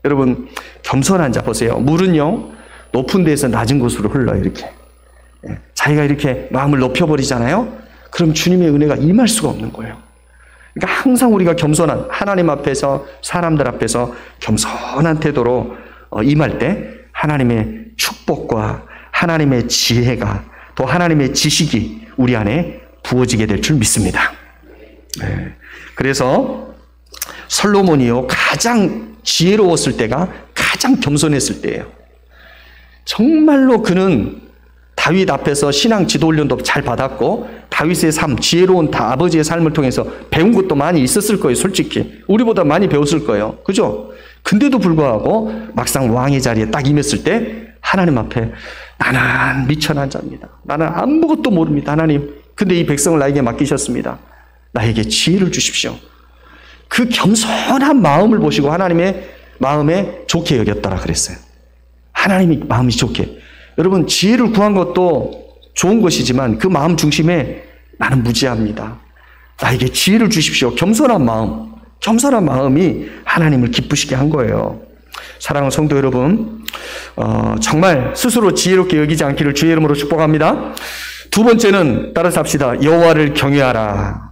여러분, 겸손한 자 보세요. 물은요, 높은 데에서 낮은 곳으로 흘러요. 이렇게. 자기가 이렇게 마음을 높여버리잖아요. 그럼 주님의 은혜가 임할 수가 없는 거예요. 그러니까 항상 우리가 겸손한, 하나님 앞에서, 사람들 앞에서 겸손한 태도로 임할 때 하나님의 축복과 하나님의 지혜가, 또 하나님의 지식이 우리 안에 부어지게 될 줄 믿습니다. 네. 그래서 솔로몬이요, 가장 지혜로웠을 때가 가장 겸손했을 때예요. 정말로 그는 다윗 앞에서 신앙 지도 훈련도 잘 받았고, 다윗의 삶, 지혜로운 아버지의 삶을 통해서 배운 것도 많이 있었을 거예요. 솔직히 우리보다 많이 배웠을 거예요. 그죠? 근데도 불구하고 막상 왕의 자리에 딱 임했을 때 하나님 앞에, 나는 미천한 자입니다. 나는 아무것도 모릅니다. 하나님, 근데 이 백성을 나에게 맡기셨습니다. 나에게 지혜를 주십시오. 그 겸손한 마음을 보시고 하나님의 마음에 좋게 여겼더라 그랬어요. 하나님이 마음이 좋게. 여러분, 지혜를 구한 것도 좋은 것이지만 그 마음 중심에 나는 무지합니다. 나에게 지혜를 주십시오. 겸손한 마음이 하나님을 기쁘시게 한 거예요. 사랑하는 성도 여러분, 정말 스스로 지혜롭게 여기지 않기를 주의 이름으로 축복합니다. 두 번째는 따라서 합시다. 여호와를 경외하라.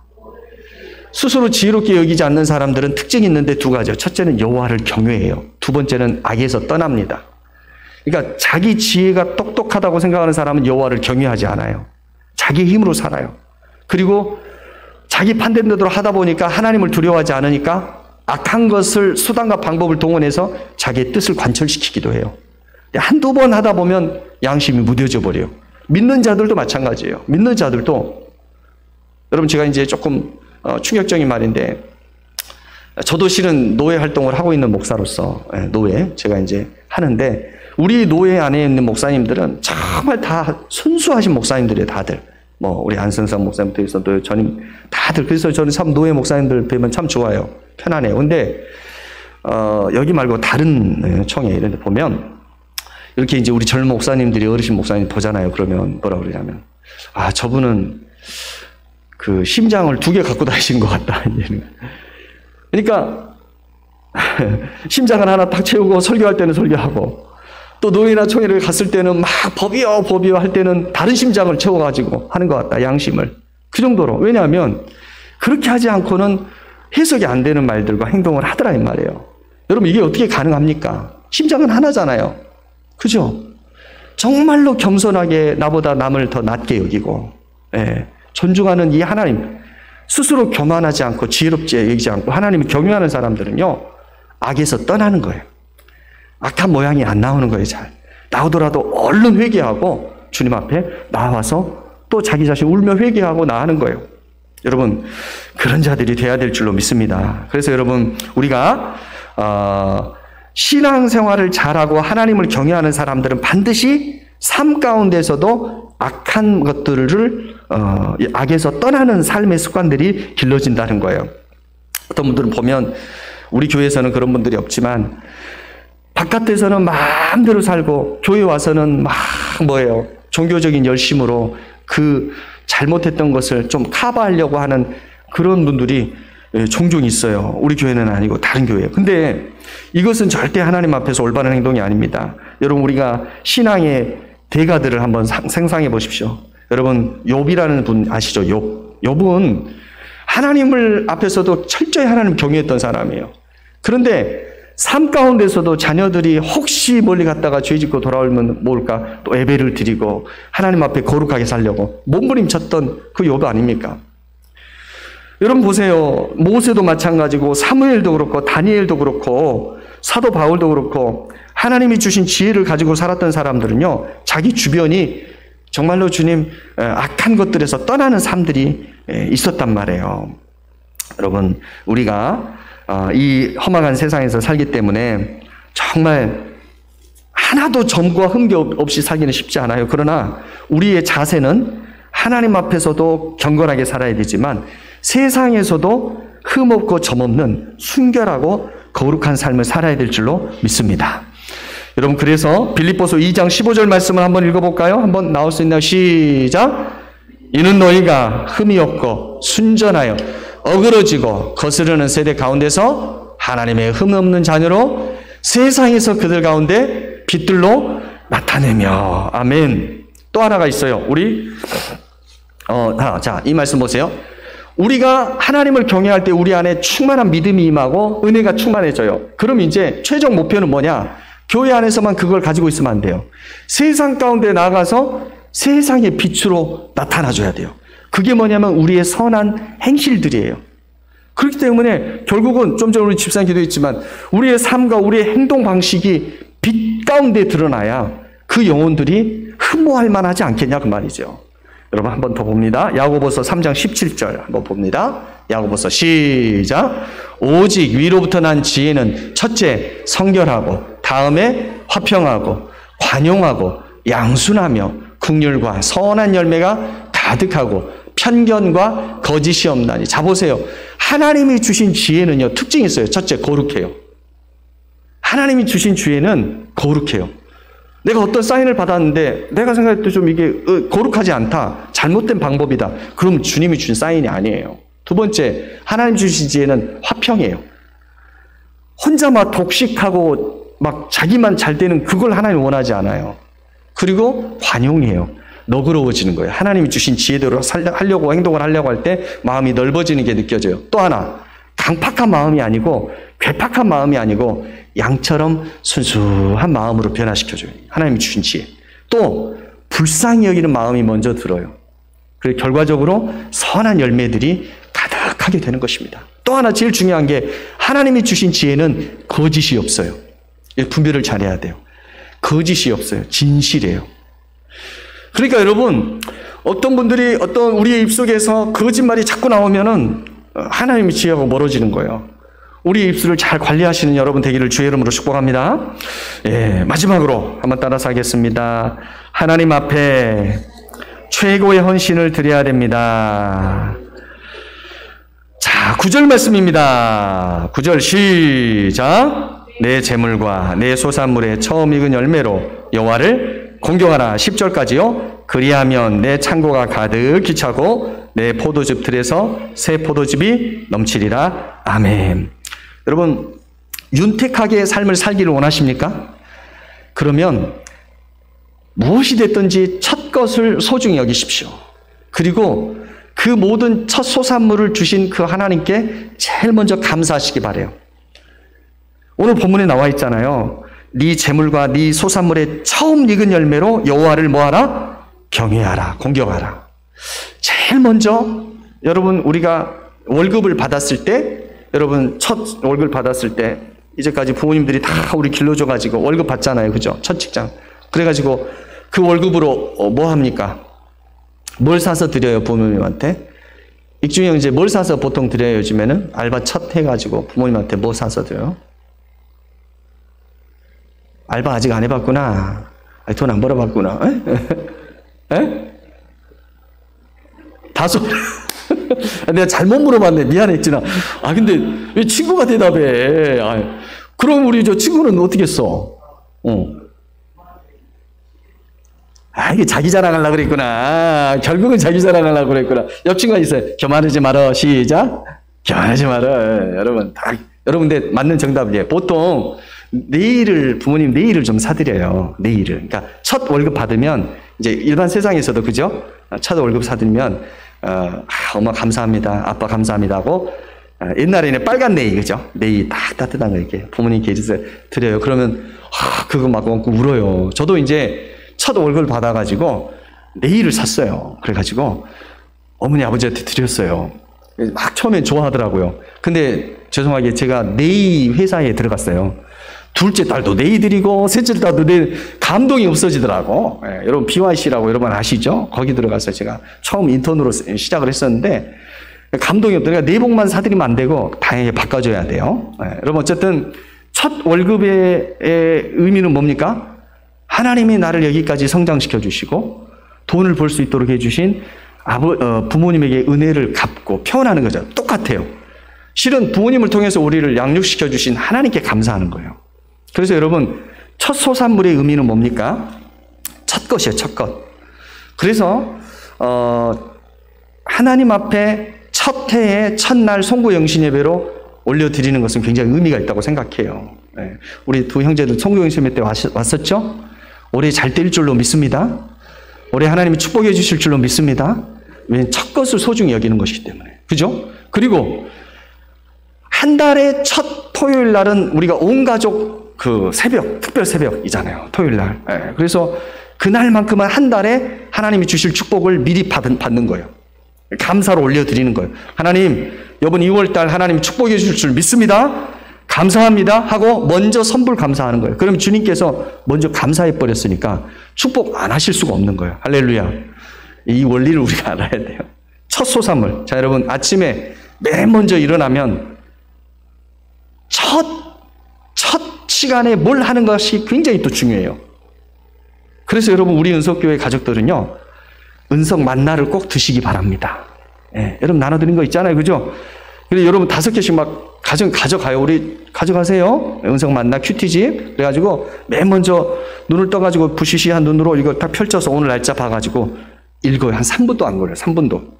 스스로 지혜롭게 여기지 않는 사람들은 특징이 있는데 두 가지요. 첫째는 여호와를 경외해요. 두 번째는 악에서 떠납니다. 그러니까 자기 지혜가 똑똑하다고 생각하는 사람은 여호와를 경외하지 않아요. 자기 힘으로 살아요. 그리고 자기 판단대로 하다 보니까 하나님을 두려워하지 않으니까 악한 것을, 수단과 방법을 동원해서 자기의 뜻을 관철시키기도 해요. 한두 번 하다 보면 양심이 무뎌져 버려요. 믿는 자들도 마찬가지예요. 믿는 자들도, 여러분, 제가 이제 조금 충격적인 말인데, 저도 실은 노예 활동을 하고 있는 목사로서, 노예 제가 이제 하는데, 우리 노예 안에 있는 목사님들은 정말 다 순수하신 목사님들이에요. 다들. 우리 안승상 목사님부터 해서 또 전임 다들. 그래서 저는 참 노예 목사님들 뵈면 참 좋아요. 편안해요. 근데 여기 말고 다른 청에 이런 데 보면 이렇게 이제 우리 젊은 목사님들이 어르신 목사님 보잖아요. 그러면 뭐라 그러냐면, 아, 저분은 그 심장을 2개 갖고 다니신 것 같다. 그러니까 심장을 하나 딱 채우고 설교할 때는 설교하고, 또 노예나 총회를 갔을 때는 막 법이요 할 때는 다른 심장을 채워가지고 하는 것 같다. 양심을. 그 정도로. 왜냐하면 그렇게 하지 않고는 해석이 안 되는 말들과 행동을 하더라 이 말이에요. 여러분, 이게 어떻게 가능합니까? 심장은 하나잖아요. 그죠? 정말로 겸손하게 나보다 남을 더 낮게 여기고, 존중하는 이 하나님, 스스로 교만하지 않고 지혜롭지 여기지 않고 하나님을 경외하는 사람들은요, 악에서 떠나는 거예요. 악한 모양이 안 나오는 거예요. 잘 나오더라도 얼른 회개하고 주님 앞에 나와서 또 자기 자신 울며 회개하고 나가는 거예요. 여러분, 그런 자들이 돼야 될 줄로 믿습니다. 그래서 여러분, 우리가 신앙생활을 잘하고 하나님을 경외하는 사람들은 반드시 삶 가운데서도 악한 것들을 악에서 떠나는 삶의 습관들이 길러진다는 거예요. 어떤 분들은 보면 우리 교회에서는 그런 분들이 없지만 바깥에서는 마음대로 살고 교회 와서는 막 종교적인 열심으로 그 잘못했던 것을 좀 커버하려고 하는 그런 분들이 종종 있어요. 우리 교회는 아니고 다른 교회예요. 근데 이것은 절대 하나님 앞에서 올바른 행동이 아닙니다. 여러분, 우리가 신앙의 대가들을 한번 생상해 보십시오. 여러분, 욥이라는 분 아시죠? 욥은 하나님을 앞에서도 철저히 하나님 경외했던 사람이에요. 그런데 삶 가운데서도 자녀들이 혹시 멀리 갔다가 죄 짓고 돌아오면 모를까 또 예배를 드리고 하나님 앞에 거룩하게 살려고 몸부림쳤던 그 욥 아닙니까? 여러분 보세요. 모세도 마찬가지고 사무엘도 그렇고 다니엘도 그렇고 사도 바울도 그렇고 하나님이 주신 지혜를 가지고 살았던 사람들은요, 자기 주변이 정말로 주님 악한 것들에서 떠나는 삶들이 있었단 말이에요. 여러분, 우리가 이 험악한 세상에서 살기 때문에 정말 하나도 점과 흠기 없이 살기는 쉽지 않아요. 그러나 우리의 자세는 하나님 앞에서도 경건하게 살아야 되지만 세상에서도 흠없고 점없는 순결하고 거룩한 삶을 살아야 될 줄로 믿습니다. 여러분, 그래서 빌립보서 2장 15절 말씀을 한번 읽어볼까요? 한번 나올 수 있나요? 시작! 이는 너희가 흠이 없고 순전하여 어그러지고 거스르는 세대 가운데서 하나님의 흠 없는 자녀로 세상에서 그들 가운데 빛들로 나타내며. 아멘. 또 하나가 있어요. 우리 자, 이 말씀 보세요. 우리가 하나님을 경외할 때 우리 안에 충만한 믿음이 임하고 은혜가 충만해져요. 그럼 이제 최종 목표는 뭐냐? 교회 안에서만 그걸 가지고 있으면 안 돼요. 세상 가운데 나가서 세상의 빛으로 나타나줘야 돼요. 그게 뭐냐면 우리의 선한 행실들이에요. 그렇기 때문에 결국은 좀 전에 우리 집사님 기도했지만 우리의 삶과 우리의 행동 방식이 빛 가운데 드러나야 그 영혼들이 흠모할 만하지 않겠냐 그 말이죠. 여러분 한 번 더 봅니다. 야고보서 3장 17절 한번 봅니다. 야고보서 시작. 오직 위로부터 난 지혜는 첫째 성결하고 다음에 화평하고 관용하고 양순하며 긍휼과 선한 열매가 가득하고 편견과 거짓이 없나니. 자 보세요. 하나님이 주신 지혜는요 특징이 있어요. 첫째 거룩해요. 하나님이 주신 지혜는 거룩해요. 내가 어떤 사인을 받았는데 내가 생각할 때 좀 이게 거룩하지 않다. 잘못된 방법이다. 그럼 주님이 주신 사인이 아니에요. 두 번째, 하나님 주신 지혜는 화평이에요. 혼자 막 독식하고 막 자기만 잘 되는 그걸 하나님이 원하지 않아요. 그리고 관용이에요. 너그러워지는 거예요. 하나님이 주신 지혜대로 하려고 행동을 하려고 할 때 마음이 넓어지는 게 느껴져요. 또 하나, 강팍한 마음이 아니고 괴팍한 마음이 아니고 양처럼 순수한 마음으로 변화시켜줘요. 하나님이 주신 지혜. 또 불쌍히 여기는 마음이 먼저 들어요. 그리고 결과적으로 선한 열매들이 가득하게 되는 것입니다. 또 하나 제일 중요한 게 하나님이 주신 지혜는 거짓이 없어요. 분별을 잘해야 돼요. 거짓이 없어요. 진실이에요. 그러니까 여러분, 어떤 분들이 어떤 우리의 입속에서 거짓말이 자꾸 나오면은 하나님의 지혜하고 멀어지는 거예요. 우리 입술을 잘 관리하시는 여러분 되기를 주의 이름으로 축복합니다. 예, 마지막으로 한번 따라서 하겠습니다. 하나님 앞에 최고의 헌신을 드려야 됩니다. 자, 9절 말씀입니다. 9절 시작. 내 재물과 내 소산물의 처음 익은 열매로 여호와를 공경하라. 10절까지요. 그리하면 내 창고가 가득히 차고 내 포도즙 틀에서 새 포도즙이 넘치리라. 아멘. 여러분, 윤택하게 삶을 살기를 원하십니까? 그러면 무엇이 됐든지 첫 것을 소중히 여기십시오. 그리고 그 모든 첫 소산물을 주신 그 하나님께 제일 먼저 감사하시기 바라요. 오늘 본문에 나와 있잖아요. 네 재물과 네 소산물의 처음 익은 열매로 여호와를 뭐하라? 경외하라, 공경하라. 제일 먼저 여러분 우리가 월급을 받았을 때, 여러분 첫 월급을 받았을 때 이제까지 부모님들이 다 우리 길러줘가지고 월급 받잖아요, 그죠? 첫 직장. 그래가지고 그 월급으로 뭐 합니까? 뭘 사서 드려요 부모님한테? 익중에 이제 뭘 사서 보통 드려요 요즘에는? 알바 첫 해가지고 부모님한테 뭐 사서 드려요? 알바 아직 안 해봤구나. 돈 안 벌어봤구나. 에? 다소. 내가 잘못 물어봤네. 미안해, 했지나. 근데 왜 친구가 대답해? 그럼 우리 저 친구는 어떻게 했어? 이게 자기 자랑하려고 그랬구나. 결국은 자기 자랑하려고 그랬구나. 옆 친구가 있어요. 교만하지 말어. 시작. 교만하지 말어. 여러분, 여러분들 맞는 정답이에요. 보통 부모님 네일을 좀 사드려요. 네일을. 그러니까 첫 월급 받으면 이제 일반 세상에서도 그죠? 첫 월급 사드리면 엄마 감사합니다. 아빠 감사합니다 하고 옛날에는 빨간 네일 그죠? 네일 딱 따뜻한 거 이렇게 부모님께 드려요. 그러면 그거 막 울어요. 저도 이제 첫 월급을 받아가지고 네일을 샀어요. 그래가지고 어머니 아버지한테 드렸어요. 막 처음엔 좋아하더라고요. 근데 죄송하게 제가 네일 회사에 들어갔어요. 둘째 딸도 네일 드리고 셋째 딸도 네일, 감동이 없어지더라고. 여러분 BYC라고 여러분 아시죠? 거기 들어가서 제가 처음 인턴으로 시작을 했었는데 감동이 없더라고요. 내복만 사드리면 안 되고 다행히 바꿔줘야 돼요. 여러분 어쨌든 첫 월급의 의미는 뭡니까? 하나님이 나를 여기까지 성장시켜 주시고 돈을 벌 수 있도록 해주신 부모님에게 은혜를 갚고 표현하는 거죠. 똑같아요. 실은 부모님을 통해서 우리를 양육시켜 주신 하나님께 감사하는 거예요. 그래서 여러분 첫 소산물의 의미는 뭡니까? 첫 것이에요. 첫 것. 그래서 하나님 앞에 첫 해의 첫날 송구영신 예배로 올려드리는 것은 굉장히 의미가 있다고 생각해요. 우리 두 형제들 송구영신 예배 때 왔었죠? 올해 잘 될 줄로 믿습니다. 올해 하나님이 축복해 주실 줄로 믿습니다. 왜냐하면 첫 것을 소중히 여기는 것이기 때문에. 그죠? 그리고 한 달의 첫 토요일 날은 우리가 온 가족 그 새벽, 특별 새벽이잖아요. 토요일 날. 예, 그래서 그날만큼은 한 달에 하나님이 주실 축복을 미리 받는 거예요. 감사로 올려드리는 거예요. 하나님, 이번 2월 달 하나님 축복해 주실 줄 믿습니다. 감사합니다 하고 먼저 선불 감사하는 거예요. 그럼 주님께서 먼저 감사해 버렸으니까 축복 안 하실 수가 없는 거예요. 할렐루야. 이 원리를 우리가 알아야 돼요. 첫 소산물. 자, 여러분, 아침에 맨 먼저 일어나면 첫 시간에 뭘 하는 것이 굉장히 또 중요해요. 그래서 여러분, 우리 은석교회 가족들은요, 은석 만나를 꼭 드시기 바랍니다. 예, 여러분 나눠드린 거 있잖아요. 그죠? 그래서 여러분 5개씩 막 가져가요. 우리 가져가세요. 은석 만나 큐티집. 그래가지고 맨 먼저 눈을 떠가지고 부시시한 눈으로 이거 딱 펼쳐서 오늘 날짜 봐가지고 읽어요. 한 3분도 안 걸려요. 3분도.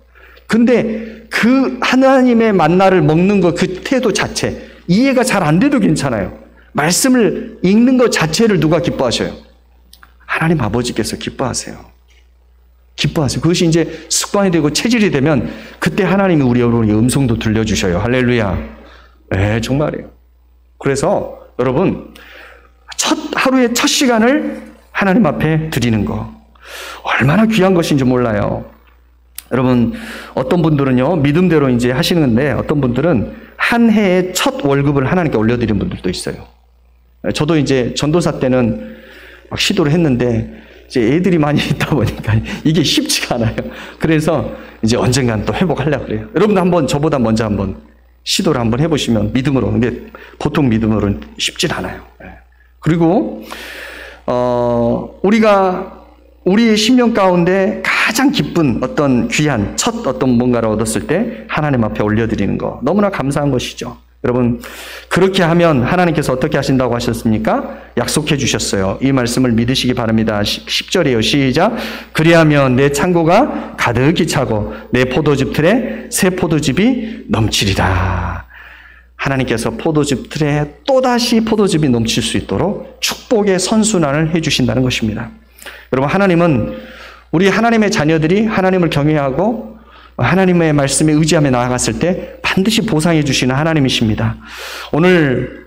근데 그 하나님의 만나를 먹는 거 그 태도 자체, 이해가 잘 안 돼도 괜찮아요. 말씀을 읽는 것 자체를 누가 기뻐하셔요? 하나님 아버지께서 기뻐하세요. 기뻐하세요. 그것이 이제 습관이 되고 체질이 되면 그때 하나님이 우리 여러분의 음성도 들려주셔요. 할렐루야. 네, 정말이에요. 그래서 여러분, 하루의 첫 시간을 하나님 앞에 드리는 거 얼마나 귀한 것인지 몰라요. 여러분, 어떤 분들은요, 믿음대로 이제 하시는데 어떤 분들은 한 해의 첫 월급을 하나님께 올려드리는 분들도 있어요. 저도 이제 전도사 때는 막 시도를 했는데 이제 애들이 많이 있다 보니까 이게 쉽지가 않아요. 그래서 이제 언젠간 또 회복하려고 그래요. 여러분도 한번 저보다 먼저 한번 시도를 한번 해보시면 믿음으로. 근데 보통 믿음으로는 쉽진 않아요. 그리고 우리가 우리의 심령 가운데 가장 기쁜 어떤 귀한 첫 어떤 뭔가를 얻었을 때 하나님 앞에 올려드리는 거 너무나 감사한 것이죠. 여러분, 그렇게 하면 하나님께서 어떻게 하신다고 하셨습니까? 약속해 주셨어요. 이 말씀을 믿으시기 바랍니다. 10절이에요. 시작. 그리하면 내 창고가 가득히 차고 내 포도즙 틀에 새 포도즙이 넘치리라. 하나님께서 포도즙 틀에 또다시 포도즙이 넘칠 수 있도록 축복의 선순환을 해주신다는 것입니다. 여러분, 하나님은 우리 하나님의 자녀들이 하나님을 경외하고 하나님의 말씀에 의지하며 나아갔을 때 반드시 보상해 주시는 하나님이십니다. 오늘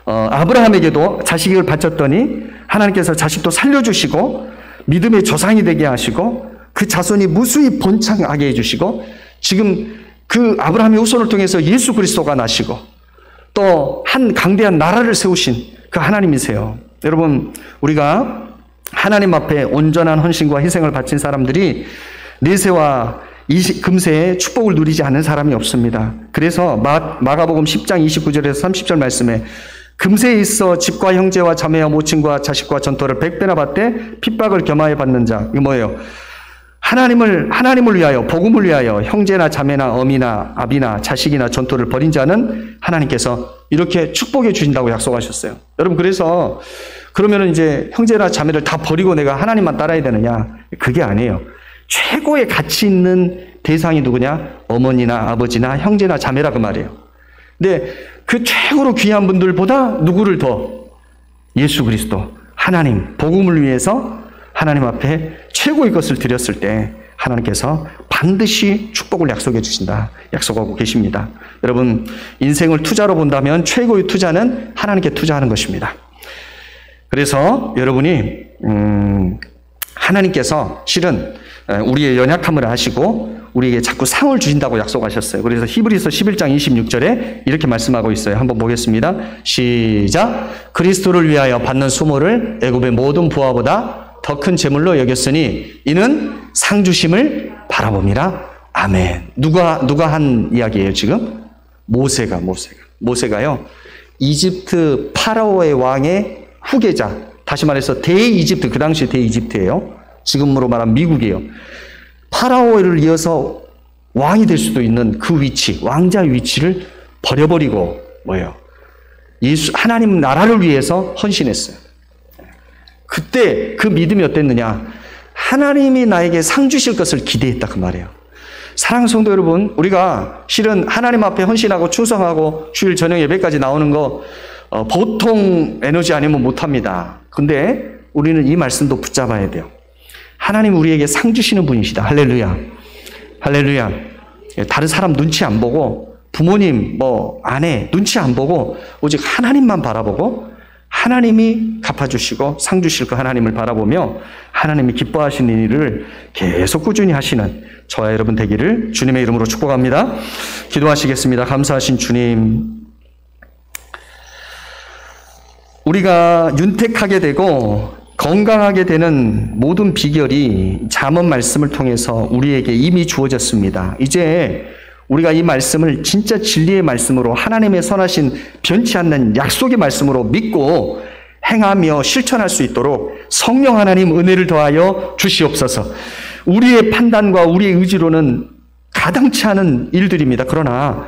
아브라함에게도 자식을 바쳤더니 하나님께서 자식도 살려주시고 믿음의 조상이 되게 하시고 그 자손이 무수히 번창하게 해주시고 지금 그 아브라함의 후손을 통해서 예수 그리스도가 나시고 또 한 강대한 나라를 세우신 그 하나님이세요. 여러분, 우리가 하나님 앞에 온전한 헌신과 희생을 바친 사람들이 내세와 금세의 축복을 누리지 않는 사람이 없습니다. 그래서 마가복음 10장 29절에서 30절 말씀에 금세에 있어 집과 형제와 자매와 모친과 자식과 전토를 100배나 받되 핍박을 겸하여 받는 자. 이게 뭐예요? 하나님을 위하여, 복음을 위하여 형제나 자매나 어미나 아비나 자식이나 전토를 벌인 자는 하나님께서 이렇게 축복해 주신다고 약속하셨어요. 여러분, 그래서 그러면은 이제 형제나 자매를 다 버리고 내가 하나님만 따라야 되느냐? 그게 아니에요. 최고의 가치 있는 대상이 누구냐? 어머니나 아버지나 형제나 자매라 그 말이에요. 근데 그 최고로 귀한 분들보다 누구를 더? 예수 그리스도, 하나님, 복음을 위해서 하나님 앞에 최고의 것을 드렸을 때 하나님께서 반드시 축복을 약속해 주신다. 약속하고 계십니다. 여러분, 인생을 투자로 본다면 최고의 투자는 하나님께 투자하는 것입니다. 그래서 여러분이 하나님께서 실은 우리의 연약함을 아시고 우리에게 자꾸 상을 주신다고 약속하셨어요. 그래서 히브리서 11장 26절에 이렇게 말씀하고 있어요. 한번 보겠습니다. 시작. 그리스도를 위하여 받는 수모를 애굽의 모든 부하보다 더 큰 제물로 여겼으니 이는 상 주심을 바라봄이라. 아멘. 누가 한 이야기예요 지금? 모세가요. 이집트 파라오의 왕의 후계자, 다시 말해서 대이집트, 그 당시 대이집트예요. 지금으로 말하면 미국이에요. 파라오를 이어서 왕이 될 수도 있는 그 위치, 왕자 위치를 버려버리고 뭐예요? 하나님 나라를 위해서 헌신했어요. 그때 그 믿음이 어땠느냐? 하나님이 나에게 상 주실 것을 기대했다 그 말이에요. 사랑하는 성도 여러분, 우리가 실은 하나님 앞에 헌신하고 충성하고 주일 저녁 예배까지 나오는 거 보통 에너지 아니면 못합니다. 근데 우리는 이 말씀도 붙잡아야 돼요. 하나님 우리에게 상 주시는 분이시다. 할렐루야. 할렐루야. 다른 사람 눈치 안 보고 부모님, 아내 눈치 안 보고 오직 하나님만 바라보고 하나님이 갚아주시고 상 주실 그 하나님을 바라보며 하나님이 기뻐하시는 일을 계속 꾸준히 하시는 저와 여러분 되기를 주님의 이름으로 축복합니다. 기도하시겠습니다. 감사하신 주님, 우리가 윤택하게 되고 건강하게 되는 모든 비결이 잠언 말씀을 통해서 우리에게 이미 주어졌습니다. 이제 우리가 이 말씀을 진짜 진리의 말씀으로 하나님의 선하신 변치 않는 약속의 말씀으로 믿고 행하며 실천할 수 있도록 성령 하나님 은혜를 더하여 주시옵소서. 우리의 판단과 우리의 의지로는 가당치 않은 일들입니다. 그러나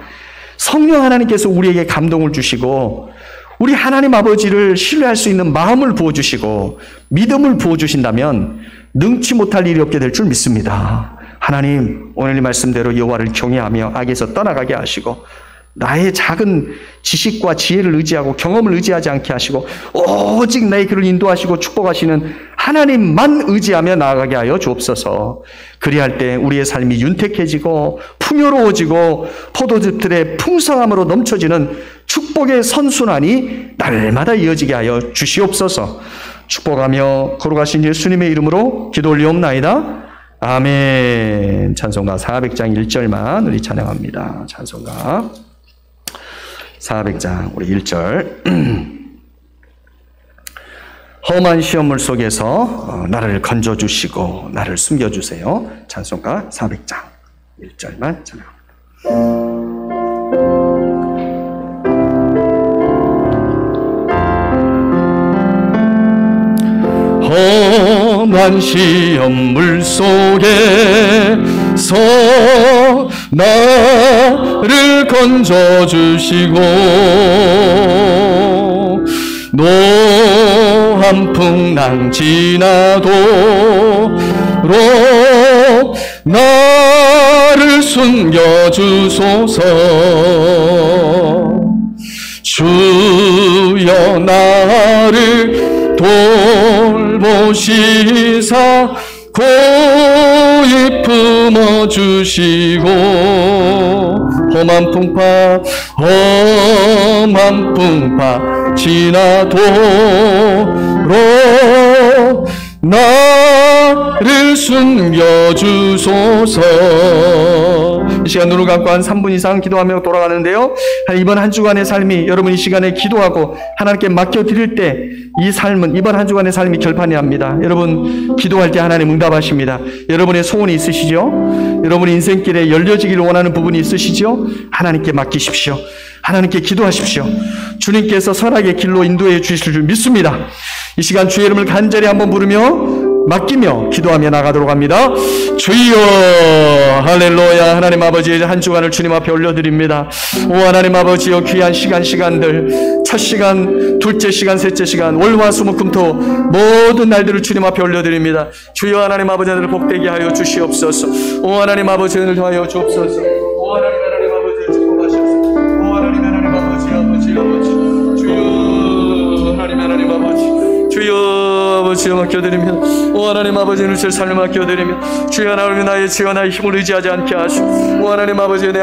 성령 하나님께서 우리에게 감동을 주시고 우리 하나님 아버지를 신뢰할 수 있는 마음을 부어주시고 믿음을 부어주신다면 능치 못할 일이 없게 될 줄 믿습니다. 하나님, 오늘 이 말씀대로 여호와를 경외하며 악에서 떠나가게 하시고 나의 작은 지식과 지혜를 의지하고 경험을 의지하지 않게 하시고 오직 나의 길을 인도하시고 축복하시는 하나님만 의지하며 나아가게 하여 주옵소서. 그리할 때 우리의 삶이 윤택해지고 풍요로워지고 포도즙들의 풍성함으로 넘쳐지는 축복의 선순환이 날마다 이어지게 하여 주시옵소서. 축복하며 거룩하신 예수님의 이름으로 기도 올리옵나이다. 아멘. 찬송가 400장 1절만 우리 찬양합니다. 찬송가 400장 우리 1절. 험한 시험물 속에서 나를 건져주시고 나를 숨겨주세요. 찬송가 400장 1절만 찬양합니다. 험한 시험물 속에서 나를 건져주시고 노한 풍랑 지나도록 나를 숨겨주소서. 주여 나를 돌보시사 고이 품어주시고 험한 풍파 지나도록 나를 숨겨주소서. 이 시간 눈을 감고 한 3분 이상 기도하며 돌아가는데요, 이번 한 주간의 삶이 여러분 이 시간에 기도하고 하나님께 맡겨드릴 때 이 삶은 이번 한 주간의 삶이 결판이 납니다. 여러분 기도할 때 하나님 응답하십니다. 여러분의 소원이 있으시죠? 여러분의 인생길에 열려지기를 원하는 부분이 있으시죠? 하나님께 맡기십시오. 하나님께 기도하십시오. 주님께서 선하게 길로 인도해 주실 줄 믿습니다. 이 시간 주의 이름을 간절히 한번 부르며 맡기며 기도하며 나가도록 합니다. 주여, 할렐루야. 하나님 아버지, 한 주간을 주님 앞에 올려드립니다. 오 하나님 아버지여, 귀한 시간들, 첫 시간, 둘째 시간, 셋째 시간, 월화수목금토 모든 날들을 주님 앞에 올려드립니다. 주여 하나님 아버지, 하늘을 복되게 하여 주시옵소서. 오 하나님 아버지, 은혜를 더하여 주옵소서. 오 하나님 아버지, 축복하시옵소서. 오 하나님 아버지, 주여 하나님 아버지, 주여 아버지여 맡겨드립니다. 오 하나님 아버지, 주의 삶을 맡겨드리며 주여 하나님 나의 지혜와 나의 힘을 의지하지 않게 하시고 오 하나님 아버지, 내